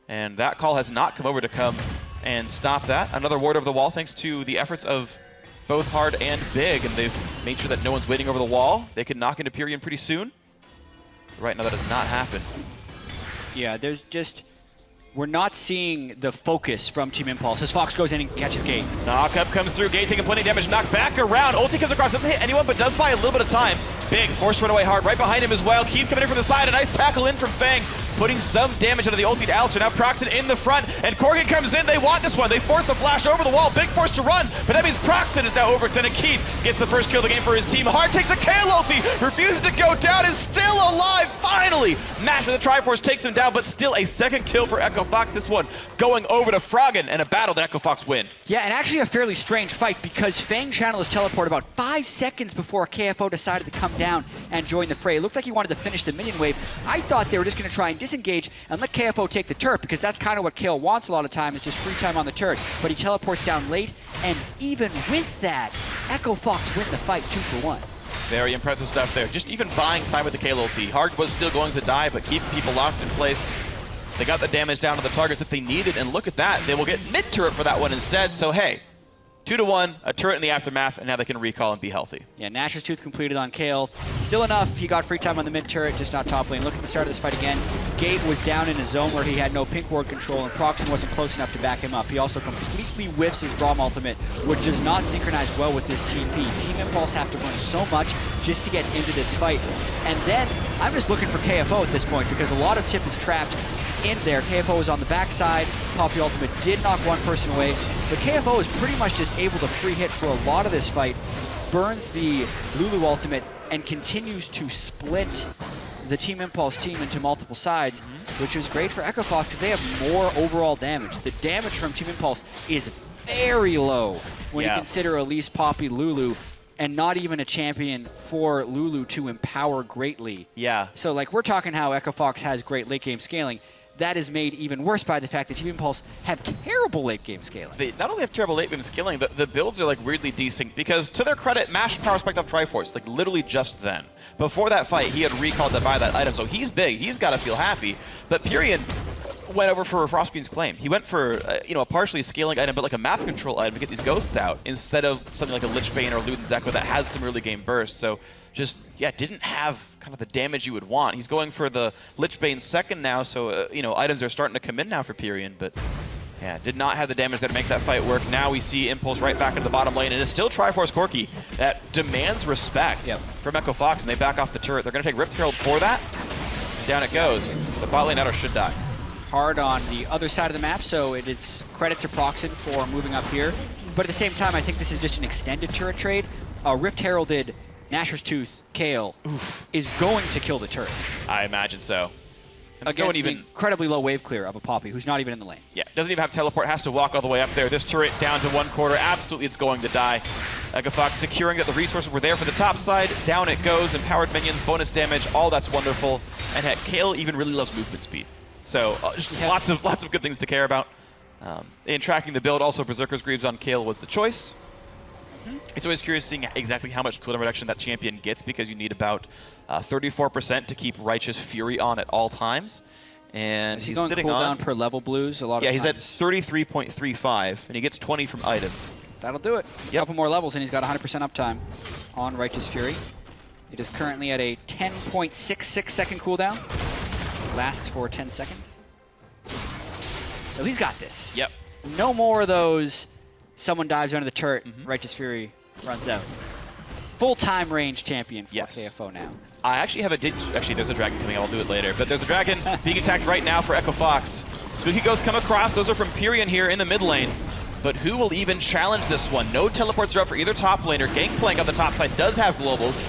[SPEAKER 1] And that call has not come over to come and stop that. Another ward over the wall thanks to the efforts of both Hard and Big, and they've made sure that no one's waiting over the wall. They can knock into Pyrian pretty soon. Right now that does not happen.
[SPEAKER 2] Yeah, there's just... We're not seeing the focus from Team Impulse as Fox goes in and catches Gate.
[SPEAKER 1] Knock up comes through, Gate taking plenty of damage, knocked back around. Ulti comes across, doesn't hit anyone, but does buy a little bit of time. Big, forced to run away Hard, right behind him as well. Keith coming in from the side, a nice tackle in from Fang, putting some damage into the ulti to Alistair. Now Proxen in the front, and Corgan comes in. They want this one. They force the flash over the wall. Big forced to run, but that means Proxen is now overextended. Keith gets the first kill of the game for his team. Hard takes a Kale ulti, refuses to go down, is still alive, finally! Mash with the Triforce takes him down, but still a second kill for Echo Fox. This one going over to Froggen, and a battle that Echo Fox win.
[SPEAKER 2] Yeah, and actually a fairly strange fight because Fang channel his teleport about 5 seconds before KFO decided to come down and join the fray. It looked like he wanted to finish the minion wave. I thought they were just going to try and disengage and let KFO take the turret, because that's kind of what Kale wants a lot of time, is just free time on the turret. But he teleports down late, and even with that, Echo Fox win the fight 2 for 1.
[SPEAKER 1] Very impressive stuff there. Just even buying time with the Kale ulti. Hard was still going to die, but keeping people locked in place. They got the damage down to the targets that they needed, and look at that. They will get mid-turret for that one instead. So, hey, 2-1, a turret in the aftermath, and now they can recall and be healthy.
[SPEAKER 2] Yeah, Nash's Tooth completed on Kale. Still enough, he got free time on the mid turret, just not top lane. Look at the start of this fight again. Gate was down in a zone where he had no pink ward control, and Proxen wasn't close enough to back him up. He also completely whiffs his Braum ultimate, which does not synchronize well with this TP. Team Impulse have to run so much just to get into this fight. And then, I'm just looking for KFO at this point, because a lot of Tip is trapped in there. KFO is on the backside. Poppy ultimate did knock one person away, but KFO is pretty much just able to free hit for a lot of this fight, burns the Lulu ultimate, and continues to split the Team Impulse team into multiple sides, which is great for Echo Fox because they have more overall damage. The damage from Team Impulse is very low when you consider Elise, Poppy, Lulu, and not even a champion for Lulu to empower greatly.
[SPEAKER 1] Yeah.
[SPEAKER 2] So like we're talking how Echo Fox has great late game scaling. That is made even worse by the fact that Team Impulse have terrible late game scaling.
[SPEAKER 1] They not only have terrible late game scaling, but the builds are like weirdly desynced because to their credit, Mash power spiked off Triforce, like literally just then. Before that fight, he had recalled to buy that item, so he's big, he's got to feel happy. But Pyrian went over for Frostbeam's claim. He went for a partially scaling item, but like a map control item to get these ghosts out instead of something like a Lich Bane or Luden's Echo that has some early game bursts. So just, didn't have kind of the damage you would want. He's going for the Lich Bane second now, so, items are starting to come in now for Pyrian, but did not have the damage that make that fight work. Now we see Impulse right back into the bottom lane, and it's still Triforce Corki that demands respect from Echo Fox, and they back off the turret. They're going to take Rift Herald for that, and down it goes. The bot lane Outer should die.
[SPEAKER 2] Hard on the other side of the map, so it is credit to Proxen for moving up here. But at the same time, I think this is just an extended turret trade. Rift Heralded Nashor's Tooth, Kale, is going to kill the turret.
[SPEAKER 1] I imagine so.
[SPEAKER 2] Against the incredibly low wave clear of a Poppy, who's not even in the lane.
[SPEAKER 1] Yeah, doesn't even have teleport, has to walk all the way up there. This turret down to 1/4, absolutely it's going to die. Echo Fox securing that the resources were there for the top side. Down it goes, empowered minions, bonus damage, all that's wonderful. And heck, Kale even really loves movement speed. So just lots of good things to care about. In tracking the build, also Berserker's Greaves on Kale was the choice. It's always curious seeing exactly how much cooldown reduction that champion gets because you need about 34% to keep Righteous Fury on at all times. And
[SPEAKER 2] is he going cooldown per level blues a lot of times?
[SPEAKER 1] Yeah, he's at 33.35, and he gets 20 from items.
[SPEAKER 2] That'll do it. A couple more levels, and he's got 100% uptime on Righteous Fury. It is currently at a 10.66 second cooldown. Lasts for 10 seconds. So he's got this.
[SPEAKER 1] Yep.
[SPEAKER 2] No more of those. Someone dives under the turret, Righteous Fury runs out. Full-time range champion for KFO now.
[SPEAKER 1] I actually have actually, there's a dragon coming. I'll do it later. But there's a dragon being attacked right now for Echo Fox. Spooky Ghosts come across. Those are from Pyrian here in the mid lane. But who will even challenge this one? No teleports are up for either top laner. Gangplank on the top side does have globals.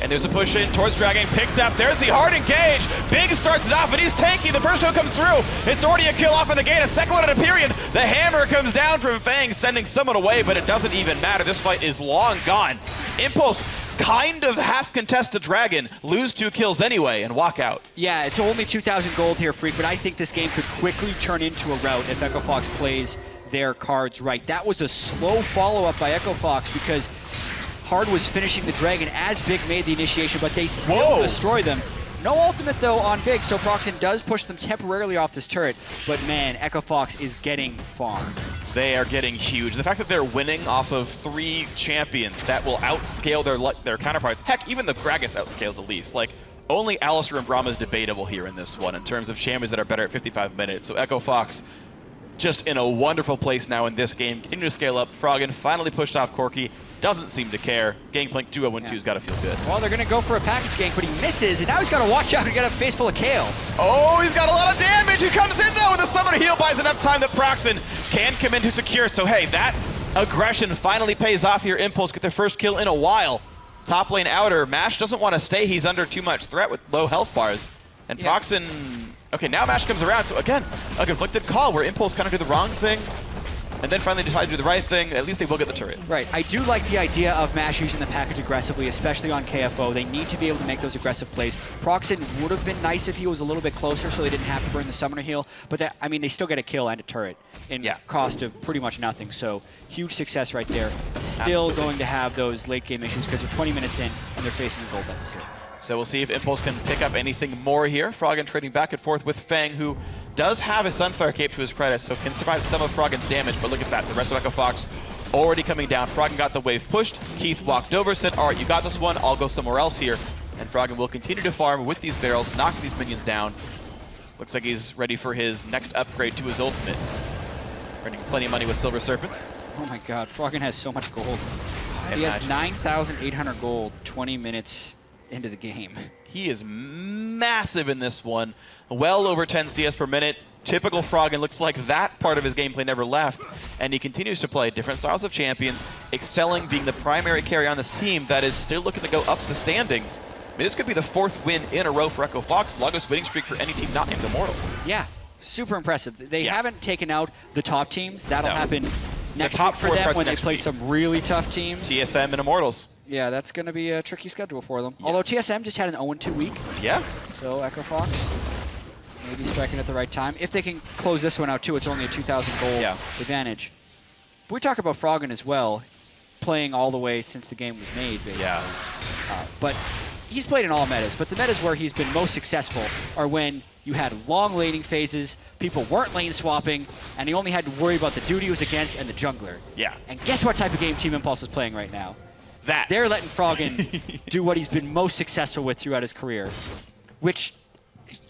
[SPEAKER 1] And there's a push in towards Dragon, picked up. There's the hard engage. Big starts it off, and he's tanky. The first kill comes through. It's already a kill off in the gate. A second one at a period. The hammer comes down from Fang, sending someone away, but it doesn't even matter. This fight is long gone. Impulse kind of half contest a Dragon, lose 2 kills anyway, and walk out.
[SPEAKER 2] Yeah, it's only 2,000 gold here, Freak, but I think this game could quickly turn into a rout if Echo Fox plays their cards right. That was a slow follow-up by Echo Fox because Hard was finishing the Dragon as Big made the initiation, but they still destroy them. No ultimate, though, on Big, so Proxen does push them temporarily off this turret. But, man, Echo Fox is getting farmed.
[SPEAKER 1] They are getting huge. The fact that they're winning off of 3 champions that will outscale their counterparts. Heck, even the Gragas outscales Elise. Like, only Alistair and Brahma is debatable here in this one in terms of champions that are better at 55 minutes. So Echo Fox just in a wonderful place now in this game. Continue to scale up. Froggen finally pushed off Corki. Doesn't seem to care. Gangplank 2-0-1-2's got to feel good.
[SPEAKER 2] Well, they're going to go for a package gank, but he misses, and now he's got to watch out. He's got a face full of Kale.
[SPEAKER 1] Oh, he's got a lot of damage. He comes in, though, with a Summoner Heal buys enough time that Proxen can come in to secure. So, hey, that aggression finally pays off here. Impulse get their first kill in a while. Top lane Outer. Mash doesn't want to stay. He's under too much threat with low health bars. And Proxen... Okay, now Mash comes around. So, again, a conflicted call where Impulse kind of do the wrong thing and then finally decide to do the right thing. At least they will get the turret.
[SPEAKER 2] Right. I do like the idea of Mash using the package aggressively, especially on KFO. They need to be able to make those aggressive plays. Proxen would have been nice if he was a little bit closer so they didn't have to burn the Summoner Heal. But, that, I mean, they still get a kill and a turret in cost of pretty much nothing. So, huge success right there. Still going to have those late game issues because they're 20 minutes in and they're facing a gold deficit.
[SPEAKER 1] So we'll see if Impulse can pick up anything more here. Froggen trading back and forth with Fang, who does have a Sunfire Cape to his credit, so can survive some of Froggen's damage. But look at that, the rest of Echo Fox already coming down. Froggen got the wave pushed. Keith walked over, said, all right, you got this one. I'll go somewhere else here. And Froggen will continue to farm with these barrels, knocking these minions down. Looks like he's ready for his next upgrade to his ultimate. Earning plenty of money with Silver Serpents.
[SPEAKER 2] Oh my god, Froggen has so much gold. He has 9,800 gold 20 minutes into the game.
[SPEAKER 1] He is massive in this one. Well over 10 CS per minute. Typical Froggen. Looks like that part of his gameplay never left. And he continues to play different styles of champions, excelling, being the primary carry on this team that is still looking to go up the standings. I mean, this could be the 4th win in a row for Echo Fox, longest winning streak for any team not named Immortals.
[SPEAKER 2] Yeah, super impressive. They haven't taken out the top teams. That'll happen next
[SPEAKER 1] top
[SPEAKER 2] week for
[SPEAKER 1] 4
[SPEAKER 2] them when they
[SPEAKER 1] next
[SPEAKER 2] play
[SPEAKER 1] week.
[SPEAKER 2] some really tough teams.
[SPEAKER 1] TSM and Immortals.
[SPEAKER 2] Yeah, that's going to be a tricky schedule for them. Although TSM just had an 0-2 week.
[SPEAKER 1] Yeah.
[SPEAKER 2] So Echo Fox maybe striking at the right time. If they can close this one out too, it's only a 2,000 gold advantage. We talk about Froggen as well, playing all the way since the game was made, basically.
[SPEAKER 1] Yeah.
[SPEAKER 2] But he's played in all metas, but the metas where he's been most successful are when you had long laning phases, people weren't lane swapping, and he only had to worry about the dude he was against and the jungler.
[SPEAKER 1] Yeah.
[SPEAKER 2] And guess what type of game Team Impulse is playing right now?
[SPEAKER 1] That.
[SPEAKER 2] They're letting Froggen do what he's been most successful with throughout his career, which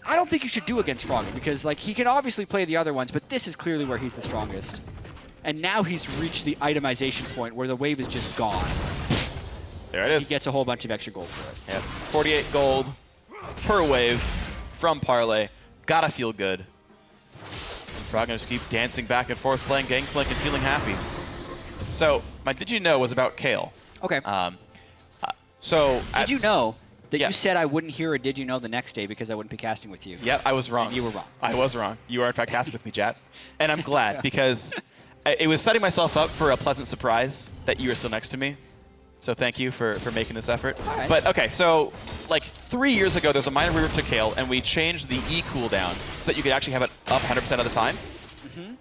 [SPEAKER 2] I don't think you should do against Froggen, because like he can obviously play the other ones, but this is clearly where he's the strongest. And now he's reached the itemization point where the wave is just gone.
[SPEAKER 1] There it is.
[SPEAKER 2] He gets a whole bunch of extra gold for it.
[SPEAKER 1] Yeah, 48 gold per wave from Parlay. Gotta feel good. Froggen just keep dancing back and forth, playing Gangplank and feeling happy. So, my Did You Know was about Kale.
[SPEAKER 2] Okay.
[SPEAKER 1] Did
[SPEAKER 2] you know that
[SPEAKER 1] Yeah.
[SPEAKER 2] you said I wouldn't hear a Did You Know the next day because I wouldn't be casting with you?
[SPEAKER 1] Yeah, I was wrong.
[SPEAKER 2] And you were wrong.
[SPEAKER 1] I was wrong. You are, in fact, casting with me, Jat. And I'm glad, because it was setting myself up for a pleasant surprise that you were still next to me. So thank you for making this effort.
[SPEAKER 2] All right.
[SPEAKER 1] But, okay, so like 3 years ago, there's a minor rework to Kale, and we changed the E cooldown so that you could actually have it up 100% of the time.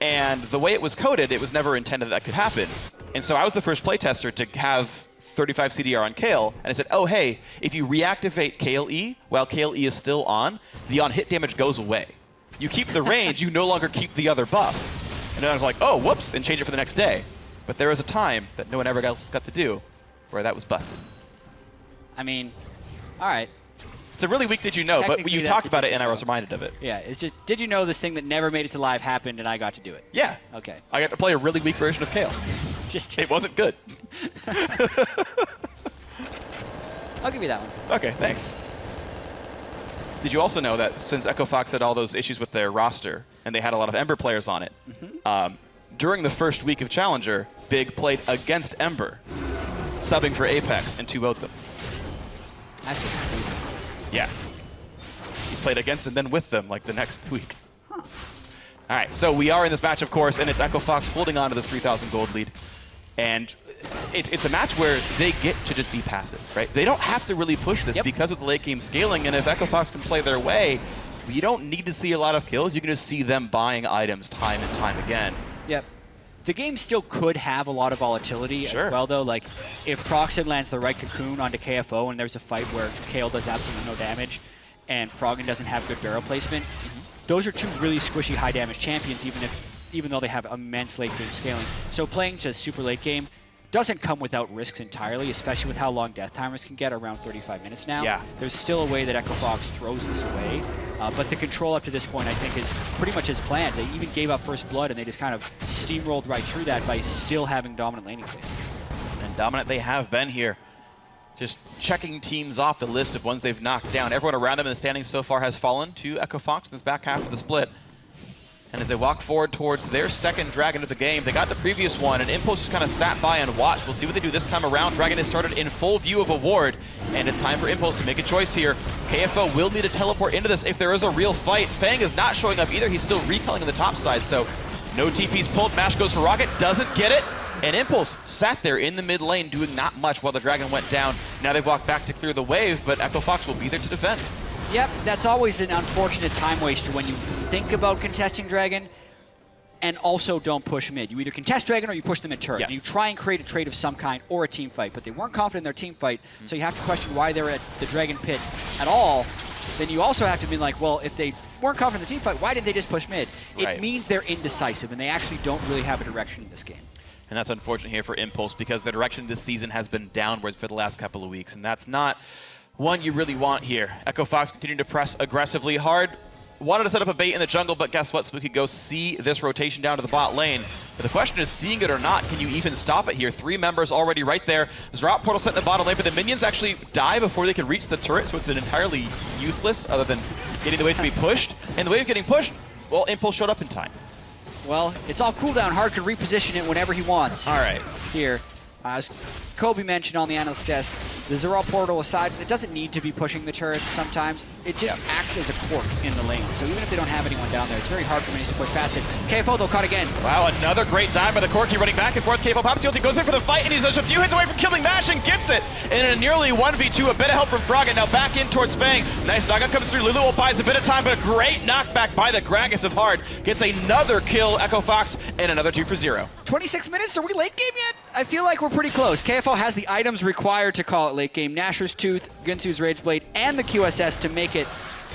[SPEAKER 1] And the way it was coded, it was never intended that could happen. And so I was the first playtester to have 35 CDR on Kale, and I said, oh, hey, if you reactivate Kale E while Kale E is still on, the on-hit damage goes away. You keep the range, you no longer keep the other buff. And then I was like, oh, whoops, and change it for the next day. But there was a time that no one ever else got to do where that was busted.
[SPEAKER 2] I mean, all right.
[SPEAKER 1] It's a really weak Did You Know, but
[SPEAKER 2] Technically,
[SPEAKER 1] you
[SPEAKER 2] that's
[SPEAKER 1] talked
[SPEAKER 2] a
[SPEAKER 1] about
[SPEAKER 2] Did
[SPEAKER 1] it
[SPEAKER 2] You
[SPEAKER 1] and I
[SPEAKER 2] Know.
[SPEAKER 1] was reminded of it.
[SPEAKER 2] Yeah, it's just, did you know this thing that never made it to live happened and I got to do it?
[SPEAKER 1] Yeah.
[SPEAKER 2] Okay.
[SPEAKER 1] I got to play a really weak version of Kale.
[SPEAKER 2] Just
[SPEAKER 1] It wasn't good.
[SPEAKER 2] I'll give you that one.
[SPEAKER 1] Okay, thanks. Did you also know that since Echo Fox had all those issues with their roster, and they had a lot of Ember players on it, during the first week of Challenger, Big played against Ember, subbing for Apex, and 2-0'd them.
[SPEAKER 2] That's just confusing.
[SPEAKER 1] Yeah. He played against and then with them, like, the next week. All right, so we are in this match, of course, and it's Echo Fox holding on to this 3,000 gold lead. And it's a match where they get to just be passive, right? They don't have to really push this because of the late game scaling, and if Echo Fox can play their way, you don't need to see a lot of kills. You can just see them buying items time and time again.
[SPEAKER 2] Yep. The game still could have a lot of volatility as well, though. Like, if Proxen lands the right cocoon onto KFO and there's a fight where Kale does absolutely no damage and Froggen doesn't have good barrel placement, those are two really squishy high damage champions, even though they have immense late game scaling. So playing to super late game doesn't come without risks entirely, especially with how long death timers can get, around 35 minutes now.
[SPEAKER 1] Yeah.
[SPEAKER 2] There's still a way that Echo Fox throws this away, but the control up to this point, I think, is pretty much as planned. They even gave up first blood, and they just kind of steamrolled right through that by still having dominant laning phase.
[SPEAKER 1] And dominant they have been here. Just checking teams off the list of ones they've knocked down. Everyone around them in the standings so far has fallen to Echo Fox in this back half of the split. And as they walk forward towards their second Dragon of the game, they got the previous one, and Impulse just kind of sat by and watched. We'll see what they do this time around. Dragon has started in full view of a ward, and it's time for Impulse to make a choice here. KFO will need to teleport into this if there is a real fight. Fang is not showing up either. He's still recalling on the top side, so no TP's pulled. Mash goes for Rocket, doesn't get it. And Impulse sat there in the mid lane doing not much while the Dragon went down. Now they've walked back to clear the wave, but Echo Fox will be there to defend.
[SPEAKER 2] Yep, that's always an unfortunate time waster when you think about contesting Dragon and also don't push mid. You either contest Dragon or you push them in turret.
[SPEAKER 1] Yes.
[SPEAKER 2] You try and create a trade of some kind or a team fight, but they weren't confident in their team fight, so you have to question why they're at the Dragon pit at all. Then you also have to be like, well, if they weren't confident in the team fight, why did they just push mid? It
[SPEAKER 1] Right.
[SPEAKER 2] means they're indecisive, and they actually don't really have a direction in this game.
[SPEAKER 1] And that's unfortunate here for Impulse because the direction this season has been downwards for the last couple of weeks, and that's not one you really want here. Echo Fox continuing to press aggressively hard. Wanted to set up a bait in the jungle, but guess what? So we could go see this rotation down to the bot lane. But the question is, seeing it or not, can you even stop it here? 3 members already right there. Zrot portal set in the bottom lane, but the minions actually die before they can reach the turret, so it's an entirely useless other than getting the wave to be pushed. And the wave getting pushed, well, Impulse showed up in time.
[SPEAKER 2] Well, it's off cooldown. Hard can reposition it whenever he wants.
[SPEAKER 1] All right.
[SPEAKER 2] Here, as Kobe mentioned on the analyst desk, the Zrot portal aside, it doesn't need to be pushing the turrets sometimes. It just acts as a cork in the lane. So even if they don't have anyone down there, it's very hard for minions to push past it. KFO, though, caught again.
[SPEAKER 1] Wow, another great dive by the Corki, running back and forth. KFO pops the ulti, goes in for the fight, and he's just a few hits away from killing Mash and gets it. And in a nearly 1v2, a bit of help from Froggen. Now back in towards Fang. Nice knockout comes through. Lulu buys a bit of time, but a great knockback by the Gragas of Hard. Gets another kill, Echo Fox, and another 2 for 0.
[SPEAKER 2] 26 minutes, are we late game yet? I feel like we're pretty close. KFO has the items required to call it late game. Nashor's Tooth, Gunsu's Rage Blade, and the QSS to make it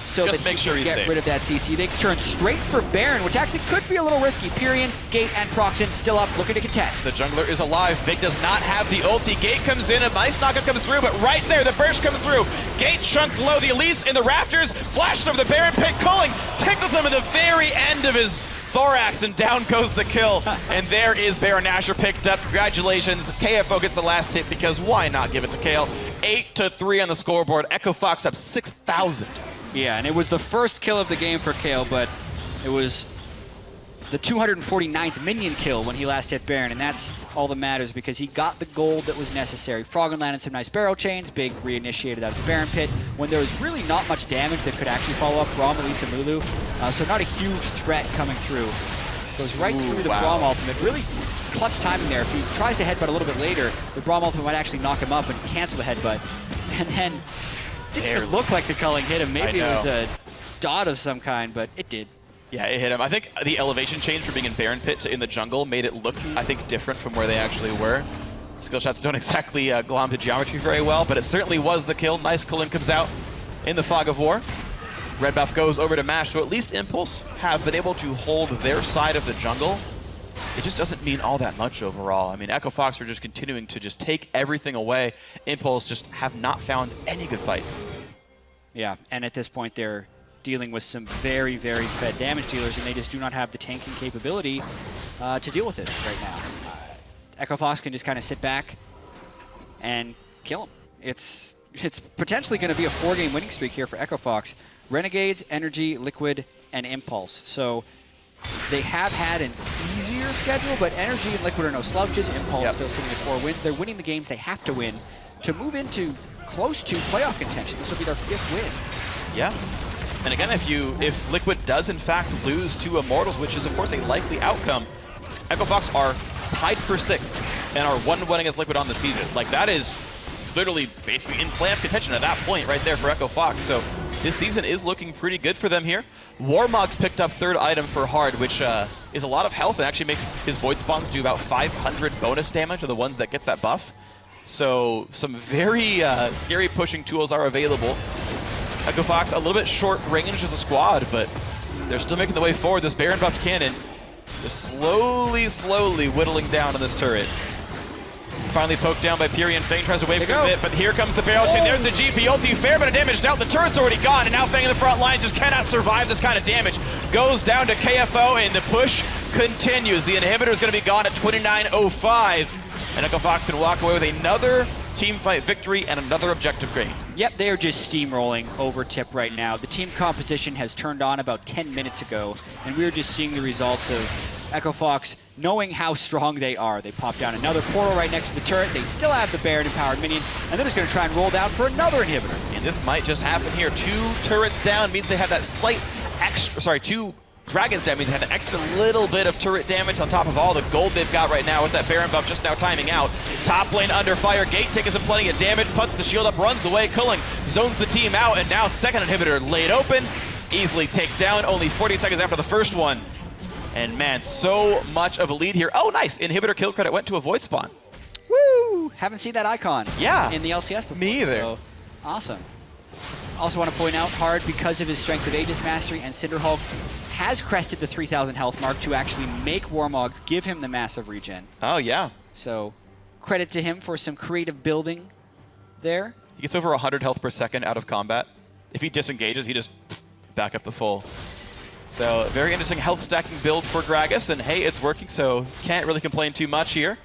[SPEAKER 2] so
[SPEAKER 1] just
[SPEAKER 2] that
[SPEAKER 1] make sure
[SPEAKER 2] he
[SPEAKER 1] he's
[SPEAKER 2] can get rid of that CC. They turn straight for Baron, which actually could be a little risky. Pyrian, Gate, and Proxen still up, looking to contest.
[SPEAKER 1] The jungler is alive. Big does not have the ulti. Gate comes in, a nice knockup comes through, but right there, the burst comes through. Gate chunked low, the Elise in the rafters, flashes over the Baron pit, Culling tickles him at the very end of his thorax, and down goes the kill. And there is Baron Nashor picked up. Congratulations. KFO gets the last tip because why not give it to Kale? 8-3 on the scoreboard. Echo Fox up 6,000.
[SPEAKER 2] Yeah, and it was the first kill of the game for Kale, but it was the 249th minion kill when he last hit Baron, and that's all that matters because he got the gold that was necessary. Froggen landed some nice barrel chains. Big reinitiated out of the Baron pit when there was really not much damage that could actually follow up Braum, Elise, and Lulu. So not a huge threat coming through. Goes right through the Braum ultimate. Really clutch timing there. If he tries to headbutt a little bit later, the Braum ultimate might actually knock him up and cancel the headbutt. And then didn't even look like the culling hit him. Maybe it was a dot of some kind, but it did.
[SPEAKER 1] Yeah, it hit him. I think the elevation change from being in Baron Pit to in the jungle made it look, I think, different from where they actually were. Skill shots don't exactly glom to geometry very well, but it certainly was the kill. Nice Cullen comes out in the fog of war. Red buff goes over to Mash, so at least Impulse have been able to hold their side of the jungle. It just doesn't mean all that much overall. I mean, Echo Fox are just continuing to just take everything away. Impulse just have not found any good fights.
[SPEAKER 2] Yeah, and at this point they're dealing with some very, very fed damage dealers, and they just do not have the tanking capability to deal with it right now. Echo Fox can just kind of sit back and kill him. It's potentially going to be a 4-game winning streak here for Echo Fox. Renegades, Energy, Liquid, and Impulse. So they have had an easier schedule, but Energy and Liquid are no slouches. Impulse still sitting at 4 wins. They're winning the games they have to win to move into close to playoff contention. This will be their 5th win.
[SPEAKER 1] Yeah. And again, if Liquid does in fact lose to Immortals, which is of course a likely outcome, Echo Fox are tied for 6th and are 1-1 against Liquid on the season. Like, that is literally basically in playoff contention at that point right there for Echo Fox. So this season is looking pretty good for them here. Warmog's picked up 3rd item for Hard, which is a lot of health and actually makes his Void Spawns do about 500 bonus damage to the ones that get that buff. So some very scary pushing tools are available. Echo Fox a little bit short range as a squad, but they're still making the way forward. This Baron buffed cannon just slowly whittling down on this turret. Finally poked down by Pyrian. Fang tries to wave for a bit, but here comes the barrel chain. There's the GP ulti. Fair bit of damage out. The turret's already gone, and now Fang in the front line just cannot survive this kind of damage. Goes down to KFO, and the push continues. The inhibitor is going to be gone at 29:05, and Echo Fox can walk away with another team fight victory and another objective gain.
[SPEAKER 2] Yep, they are just steamrolling over Tip right now. The team composition has turned on about 10 minutes ago, and we're just seeing the results of Echo Fox knowing how strong they are. They pop down another portal right next to the turret. They still have the Baron-empowered minions, and they're just going to try and roll down for another inhibitor.
[SPEAKER 1] And this might just happen here. 2 turrets down means they have that slight extra, 2 Dragons down means they had an extra little bit of turret damage on top of all the gold they've got right now with that Baron buff just now timing out. Top lane under fire. Gate taking some plenty of damage, puts the shield up, runs away. Culling zones the team out, and now 2nd inhibitor laid open. Easily take down, only 40 seconds after the first one. And man, so much of a lead here. Oh, nice. Inhibitor kill credit went to a Void Spawn.
[SPEAKER 2] Woo! Haven't seen that icon in the LCS before.
[SPEAKER 1] Me either.
[SPEAKER 2] So, awesome. Also want to point out, Hard, because of his Strength of Aegis mastery and Cinderhulk, has crested the 3,000 health mark to actually make Warmogs give him the massive regen.
[SPEAKER 1] Oh, yeah.
[SPEAKER 2] So credit to him for some creative building there.
[SPEAKER 1] He gets over 100 health per second out of combat. If he disengages, he just back up the full. So very interesting health stacking build for Gragas, and hey, it's working, so can't really complain too much here.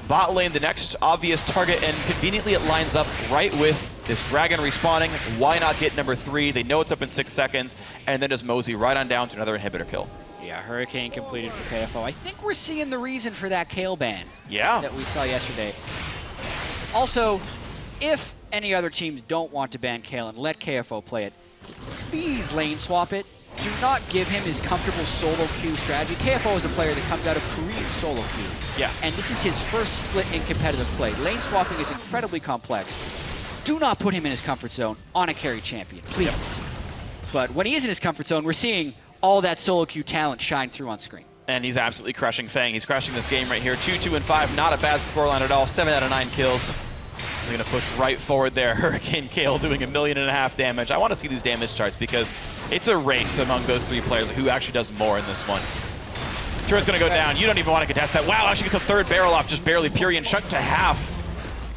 [SPEAKER 1] Bot lane, the next obvious target, and conveniently it lines up right with this dragon respawning. Why not get number 3? They know it's up in 6 seconds, and then just mosey right on down to another inhibitor kill.
[SPEAKER 2] Yeah, Hurricane completed for KFO. I think we're seeing the reason for that Kale ban that we saw yesterday. Also, if any other teams don't want to ban Kale and let KFO play it, please lane swap it. Do not give him his comfortable solo queue strategy. KFO is a player that comes out of Korean solo queue.
[SPEAKER 1] Yeah.
[SPEAKER 2] And this is his first split in competitive play. Lane swapping is incredibly complex. Do not put him in his comfort zone on a carry champion, please. Yep. But when he is in his comfort zone, we're seeing all that solo queue talent shine through on screen.
[SPEAKER 1] And he's absolutely crushing Fang. He's crushing this game right here. 2-2-5, not a bad scoreline at all. 7 out of 9 kills. They're going to push right forward there. Hurricane Kale doing 1.5 million damage. I want to see these damage charts because it's a race among those 3 players who actually does more in this one. Turret's going to go down. You don't even want to contest that. Wow, actually gets a 3rd barrel off just barely. Purian chunked to half.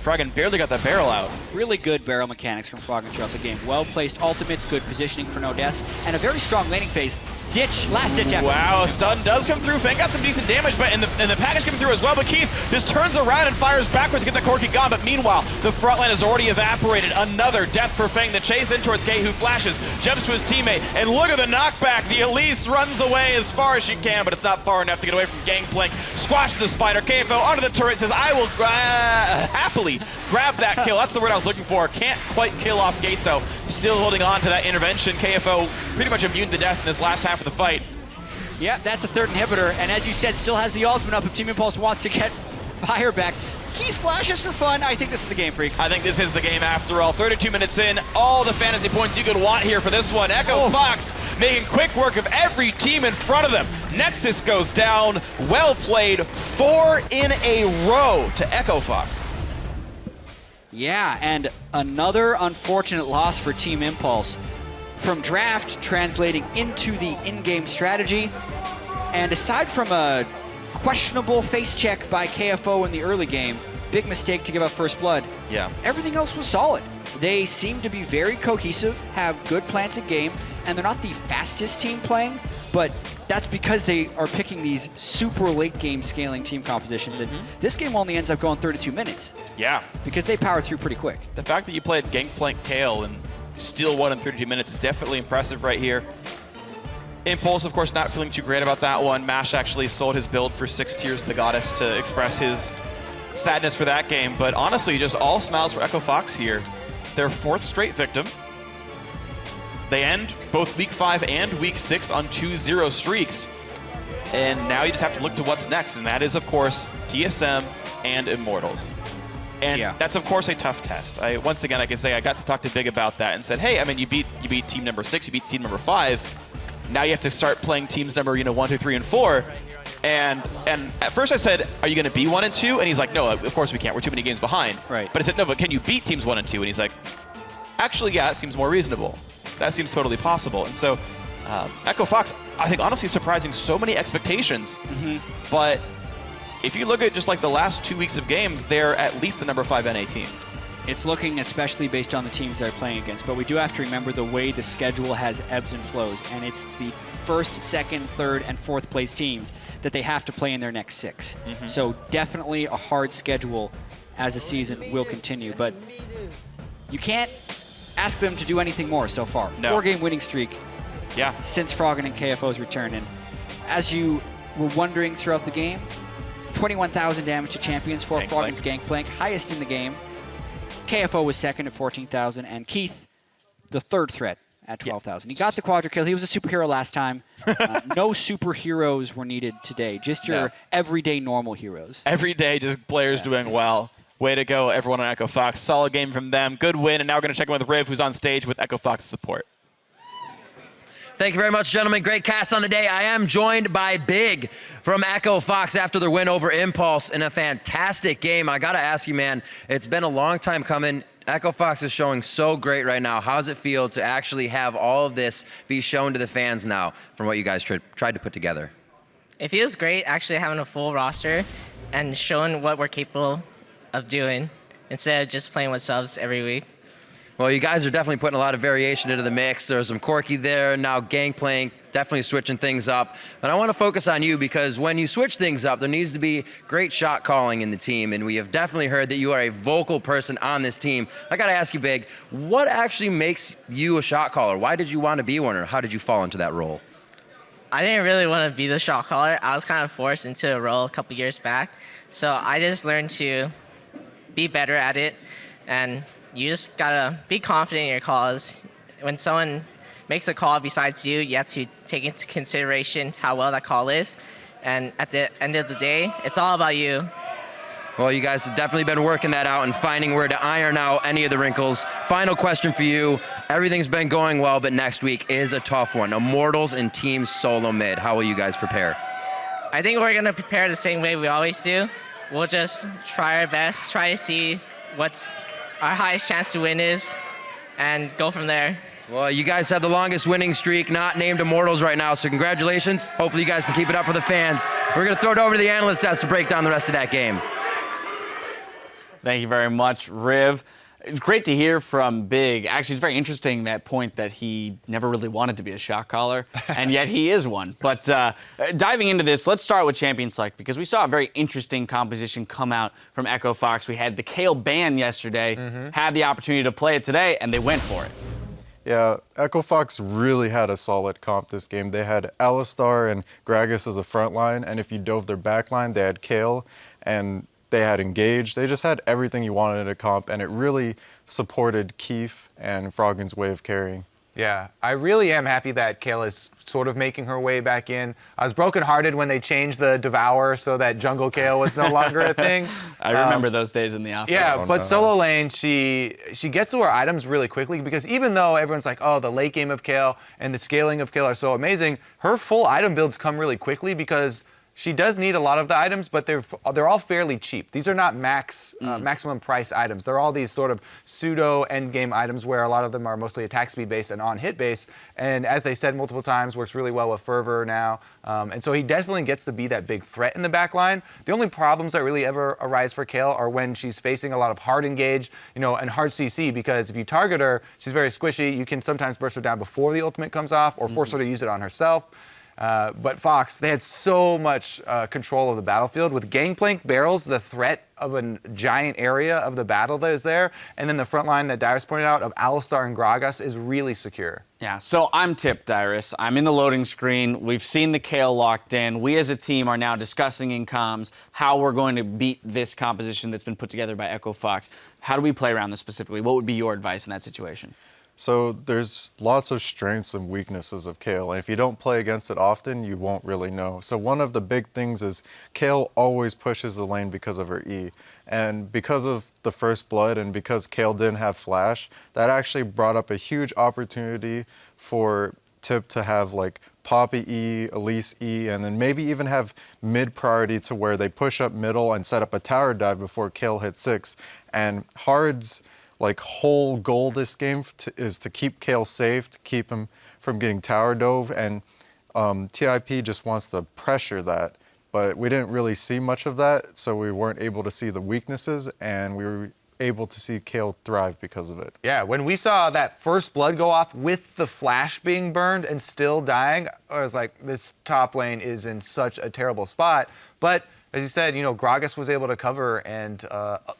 [SPEAKER 1] Froggen barely got that barrel out.
[SPEAKER 2] Really good barrel mechanics from Froggen throughout the game. Well-placed ultimates, good positioning for no deaths, and a very strong laning phase. Last ditch effort.
[SPEAKER 1] Wow, a stun does come through. Fang got some decent damage, but and the package coming through as well. But Keith just turns around and fires backwards to get the Corki gone. But meanwhile, the front line has already evaporated. Another death for Fang. The chase in towards K, who flashes, jumps to his teammate, and look at the knockback. The Elise runs away as far as she can, but it's not far enough to get away from Gangplank. Squashes the spider. KFO onto the turret, says, I will happily grab that kill. That's the word I was looking for. Can't quite kill off Gate, though. Still holding on to that intervention. KFO pretty much immune to death in this last half of the fight.
[SPEAKER 2] Yeah, that's the 3rd inhibitor, and as you said, still has the ultimate up if Team Impulse wants to get fire back. Keith flashes for fun. I think this is the game, Freak.
[SPEAKER 1] I think this is the game after all. 32 minutes in, all the fantasy points you could want here for this one. Echo Fox making quick work of every team in front of them. Nexus goes down. Well played. 4 in a row to Echo Fox.
[SPEAKER 2] Yeah, and another unfortunate loss for Team Impulse. From draft translating into the in-game strategy. And aside from a questionable face check by KFO in the early game, big mistake to give up first blood.
[SPEAKER 1] Yeah.
[SPEAKER 2] Everything else was solid. They seem to be very cohesive, have good plans in game, and they're not the fastest team playing, but that's because they are picking these super late game scaling team compositions. And this game only ends up going 32 minutes.
[SPEAKER 1] Yeah.
[SPEAKER 2] Because they power through pretty quick.
[SPEAKER 1] The fact that you played Gangplank Kale and still won in 32 minutes is definitely impressive right here. Impulse, of course, not feeling too great about that one. Mash actually sold his build for 6 Tears of the Goddess to express his sadness for that game. But honestly, just all smiles for Echo Fox here. Their 4th straight victim. They end both Week 5 and Week 6 on 2-0 streaks. And now you just have to look to what's next, and that is, of course, TSM and Immortals. And that's, of course, a tough test. Once again, I can say I got to talk to Big about that and said, hey, I mean, you beat team number 6, you beat team number 5. Now you have to start playing teams number 1, 2, 3, and 4. And at first I said, are you going to be 1 and 2? And he's like, no, of course we can't. We're too many games behind.
[SPEAKER 2] Right.
[SPEAKER 1] But I said, no, but can you beat teams 1 and 2? And he's like, actually, yeah, it seems more reasonable. That seems totally possible. And so Echo Fox, I think, honestly surprising so many expectations. But if you look at just like the last 2 weeks of games, they're at least the number 5 NA team.
[SPEAKER 2] It's looking especially based on the teams they're playing against, but we do have to remember the way the schedule has ebbs and flows, and it's the 1st, 2nd, 3rd, and 4th place teams that they have to play in their next 6. So definitely a hard schedule as the season will continue, but you can't ask them to do anything more so far.
[SPEAKER 1] No.
[SPEAKER 2] 4-game winning streak since Froggen and KFO's return, and as you were wondering throughout the game, 21,000 damage to champions for Froggen's Gangplank, highest in the game. KFO was 2nd at 14,000, and Keith, the 3rd threat at 12,000. He got the quadra kill. He was a superhero last time. No superheroes were needed today, just your everyday normal heroes.
[SPEAKER 1] Every day, just players doing well. Way to go, everyone on Echo Fox. Solid game from them. Good win, and now we're going to check in with Riv, who's on stage with Echo Fox's support.
[SPEAKER 3] Thank you very much, gentlemen. Great cast on the day. I am joined by Big from Echo Fox after their win over Impulse in a fantastic game. I got to ask you, man, it's been a long time coming. Echo Fox is showing so great right now. How does it feel to actually have all of this be shown to the fans now from what you guys tried to put together?
[SPEAKER 4] It feels great actually having a full roster and showing what we're capable of doing instead of just playing with subs every week.
[SPEAKER 3] Well, you guys are definitely putting a lot of variation into the mix. There's some Corky there, now Gangplank, definitely switching things up. But I want to focus on you because when you switch things up, there needs to be great shot calling in the team, and we have definitely heard that you are a vocal person on this team. I got to ask you, Big, what actually makes you a shot caller? Why did you want to be one, or how did you fall into that role?
[SPEAKER 4] I didn't really want to be the shot caller. I was kind of forced into a role a couple years back. So I just learned to be better at it, and you just gotta be confident in your calls. When someone makes a call besides you, you have to take into consideration how well that call is. And at the end of the day, it's all about you.
[SPEAKER 3] Well, you guys have definitely been working that out and finding where to iron out any of the wrinkles. Final question for you. Everything's been going well, but next week is a tough one. Immortals and Team Solo Mid. How will you guys prepare?
[SPEAKER 4] I think we're gonna prepare the same way we always do. We'll just try our best, try to see what's our highest chance to win is, and go from there.
[SPEAKER 3] Well, you guys have the longest winning streak, not named Immortals right now, so congratulations. Hopefully you guys can keep it up for the fans. We're going to throw it over to the analyst desk to break down the rest of that game.
[SPEAKER 5] Thank you very much, Riv. It's great to hear from Big. Actually, it's very interesting, that point that he never really wanted to be a shot caller, and yet he is one. But diving into this, let's start with Champion Select, because we saw a very interesting composition come out from Echo Fox. We had the Kale ban yesterday, had the opportunity to play it today, and they went for it.
[SPEAKER 6] Yeah, Echo Fox really had a solid comp this game. They had Alistar and Gragas as a front line, and if you dove their back line, they had Kale and they had Engage. They just had everything you wanted in a comp, and it really supported Keith and Froggen's way of carrying.
[SPEAKER 7] Yeah, I really am happy that Kale is sort of making her way back in. I was brokenhearted when they changed the Devour so that Jungle Kale was no longer a thing.
[SPEAKER 5] I remember those days in the office.
[SPEAKER 7] Yeah, but solo lane, she gets to her items really quickly, because even though everyone's like, oh, the late game of Kale and the scaling of Kale are so amazing, her full item builds come really quickly because she does need a lot of the items, but they're all fairly cheap. These are not maximum price items. They're all these sort of pseudo end game items where a lot of them are mostly attack speed based and on hit base. And as they said multiple times, works really well with Fervor now. And so he definitely gets to be that big threat in the back line. The only problems that really ever arise for Kale are when she's facing a lot of hard engage, and hard CC, because if you target her, she's very squishy. You can sometimes burst her down before the ultimate comes off or force her to use it on herself. But Fox, they had so much control of the battlefield. With Gangplank barrels, the threat of a giant area of the battle that is there, and then the front line that Dyrus pointed out of Alistar and Gragas is really secure.
[SPEAKER 5] Yeah, so I'm tipped, Dyrus. I'm in the loading screen. We've seen the Kale locked in. We as a team are now discussing in comms how we're going to beat this composition that's been put together by Echo Fox. How do we play around this specifically? What would be your advice in that situation?
[SPEAKER 6] So there's lots of strengths and weaknesses of Kale, and if you don't play against it often, you won't really know. So one of the big things is Kale always pushes the lane because of her E. And because of the First Blood and because Kale didn't have Flash, that actually brought up a huge opportunity for Tip to have like Poppy E, Elise E, and then maybe even have mid priority to where they push up middle and set up a tower dive before Kale hits 6. And Hard's whole goal this game is to keep Kale safe, to keep him from getting tower dove, and TIP just wants to pressure that. But we didn't really see much of that, so we weren't able to see the weaknesses, and we were able to see Kale thrive because of it.
[SPEAKER 7] Yeah, when we saw that First Blood go off with the Flash being burned and still dying, I was like, this top lane is in such a terrible spot. But as you said, Gragas was able to cover, and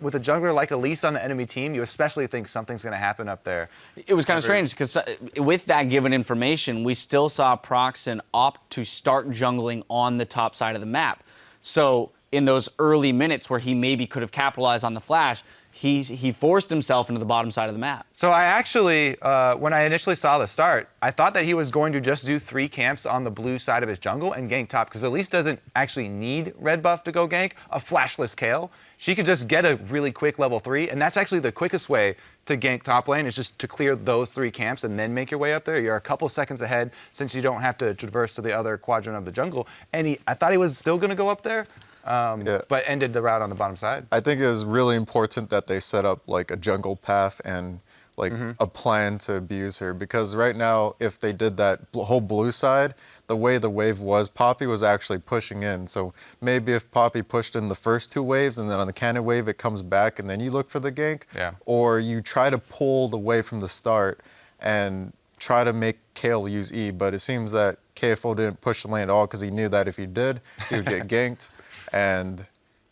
[SPEAKER 7] with a jungler like Elise on the enemy team, you especially think something's going to happen up there.
[SPEAKER 5] It was kind of strange, because with that given information, we still saw Proxen opt to start jungling on the top side of the map. So in those early minutes where he maybe could have capitalized on the flash, he forced himself into the bottom side of the map.
[SPEAKER 7] So I actually, when I initially saw the start, I thought that he was going to just do 3 camps on the blue side of his jungle and gank top, because Elise doesn't actually need red buff to go gank a flashless Kale. she could just get a really quick level 3, and that's actually the quickest way to gank top lane, is just to clear those 3 camps and then make your way up there. You're a couple seconds ahead since you don't have to traverse to the other quadrant of the jungle. And I thought he was still going to go up there, but ended the route on the bottom side.
[SPEAKER 6] I think it was really important that they set up like a jungle path and like a plan to abuse her, because right now, if they did that whole blue side, the way the wave was, Poppy was actually pushing in. So maybe if Poppy pushed in the first 2 waves and then on the cannon wave it comes back and then you look for the gank, or you try to pull the wave from the start and try to make Kayle use E. But it seems that KFO didn't push the lane at all because he knew that if he did, he would get ganked. And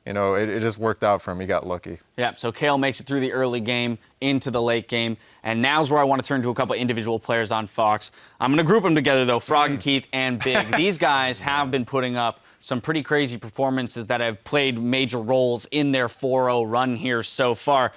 [SPEAKER 6] you know, it just worked out for him. He got lucky.
[SPEAKER 5] Yeah, so Kayle makes it through the early game, into the late game, and now's where I want to turn to a couple individual players on Fox. I'm going to group them together, though, Frog and Keith and Big. These guys have been putting up some pretty crazy performances that have played major roles in their 4-0 run here so far.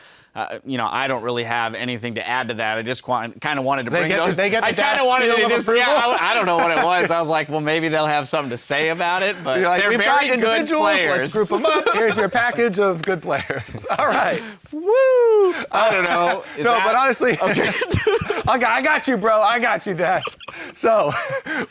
[SPEAKER 5] You know, I don't really have anything to add to that. I just kind of wanted to bring those.
[SPEAKER 7] They get the
[SPEAKER 5] I kind of wanted to just, I don't know what it was. I was like, well, maybe they'll have something to say about it, but
[SPEAKER 7] You're like,
[SPEAKER 5] they're
[SPEAKER 7] we've
[SPEAKER 5] very
[SPEAKER 7] got
[SPEAKER 5] good players.
[SPEAKER 7] Let's group them up. Here's your package of good players. All right.
[SPEAKER 5] Woo! I don't know.
[SPEAKER 7] But honestly, okay. I got you, bro. I got you, Dash. So,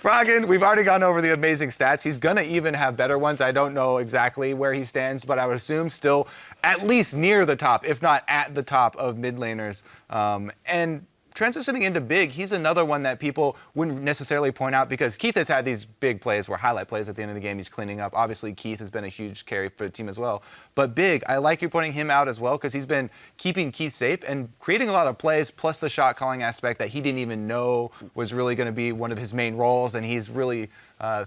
[SPEAKER 7] Froggen, we've already gone over the amazing stats. He's going to even have better ones. I don't know exactly where he stands, but I would assume still at least near the top, if not at the top of mid laners. And transitioning into Big, he's another one that people wouldn't necessarily point out because Keith has had these big plays where highlight plays at the end of the game he's cleaning up. Obviously, Keith has been a huge carry for the team as well. But Big, I like you pointing him out as well because he's been keeping Keith safe and creating a lot of plays, plus the shot calling aspect that he didn't even know was really going to be one of his main roles, and he's really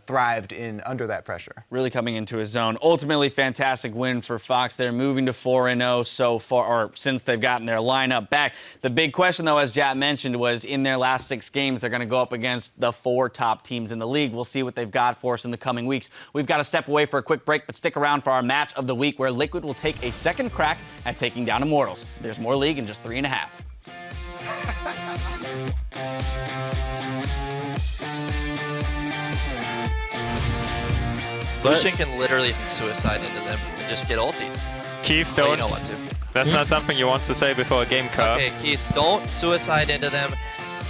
[SPEAKER 7] thrived in under that pressure.
[SPEAKER 5] Really coming into his zone. Ultimately, fantastic win for Fox. They're moving to 4-0 so far, or since they've gotten their lineup back. The big question, though, as Jat mentioned, was in their last 6 games, they're going to go up against the 4 top teams in the league. We'll see what they've got for us in the coming weeks. We've got to step away for a quick break, but stick around for our match of the week, where Liquid will take a second crack at taking down Immortals. There's more league in just 3.5.
[SPEAKER 8] Lucian can literally suicide into them and just get ulti.
[SPEAKER 9] Keith,
[SPEAKER 8] Well,
[SPEAKER 9] don't.
[SPEAKER 8] you know what to.
[SPEAKER 9] That's not something you want to say before a game, Kerr.
[SPEAKER 8] Okay, Keith, don't suicide into them.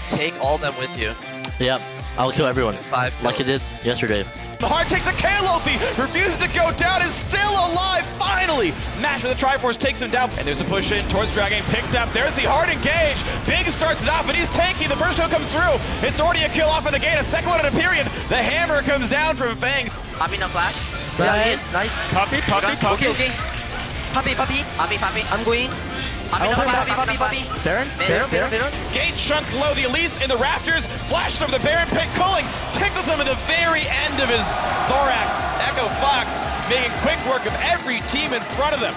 [SPEAKER 8] Take all them with you.
[SPEAKER 10] Yep, I'll kill everyone,
[SPEAKER 8] 5 kills.
[SPEAKER 10] like I did yesterday.
[SPEAKER 1] The Heart takes a Kayle ulti, refuses to go down, is still alive, finally! Mash with the Triforce takes him down, and there's a push in towards Dragon, picked up, there's the Heart engage! Big starts it off, and he's tanky, the first kill comes through, it's already a kill off in the gate, a second one in a period, the hammer comes down from Fang.
[SPEAKER 10] Poppy no flash. Nice, nice.
[SPEAKER 9] Puppy.
[SPEAKER 10] Okay. Poppy. I'm going. Poppy. Baron.
[SPEAKER 1] Gate chunked low, the Elise in the rafters, flashes over the Baron pit, Culling tickles him at the very end of his thorax. Echo Fox making quick work of every team in front of them.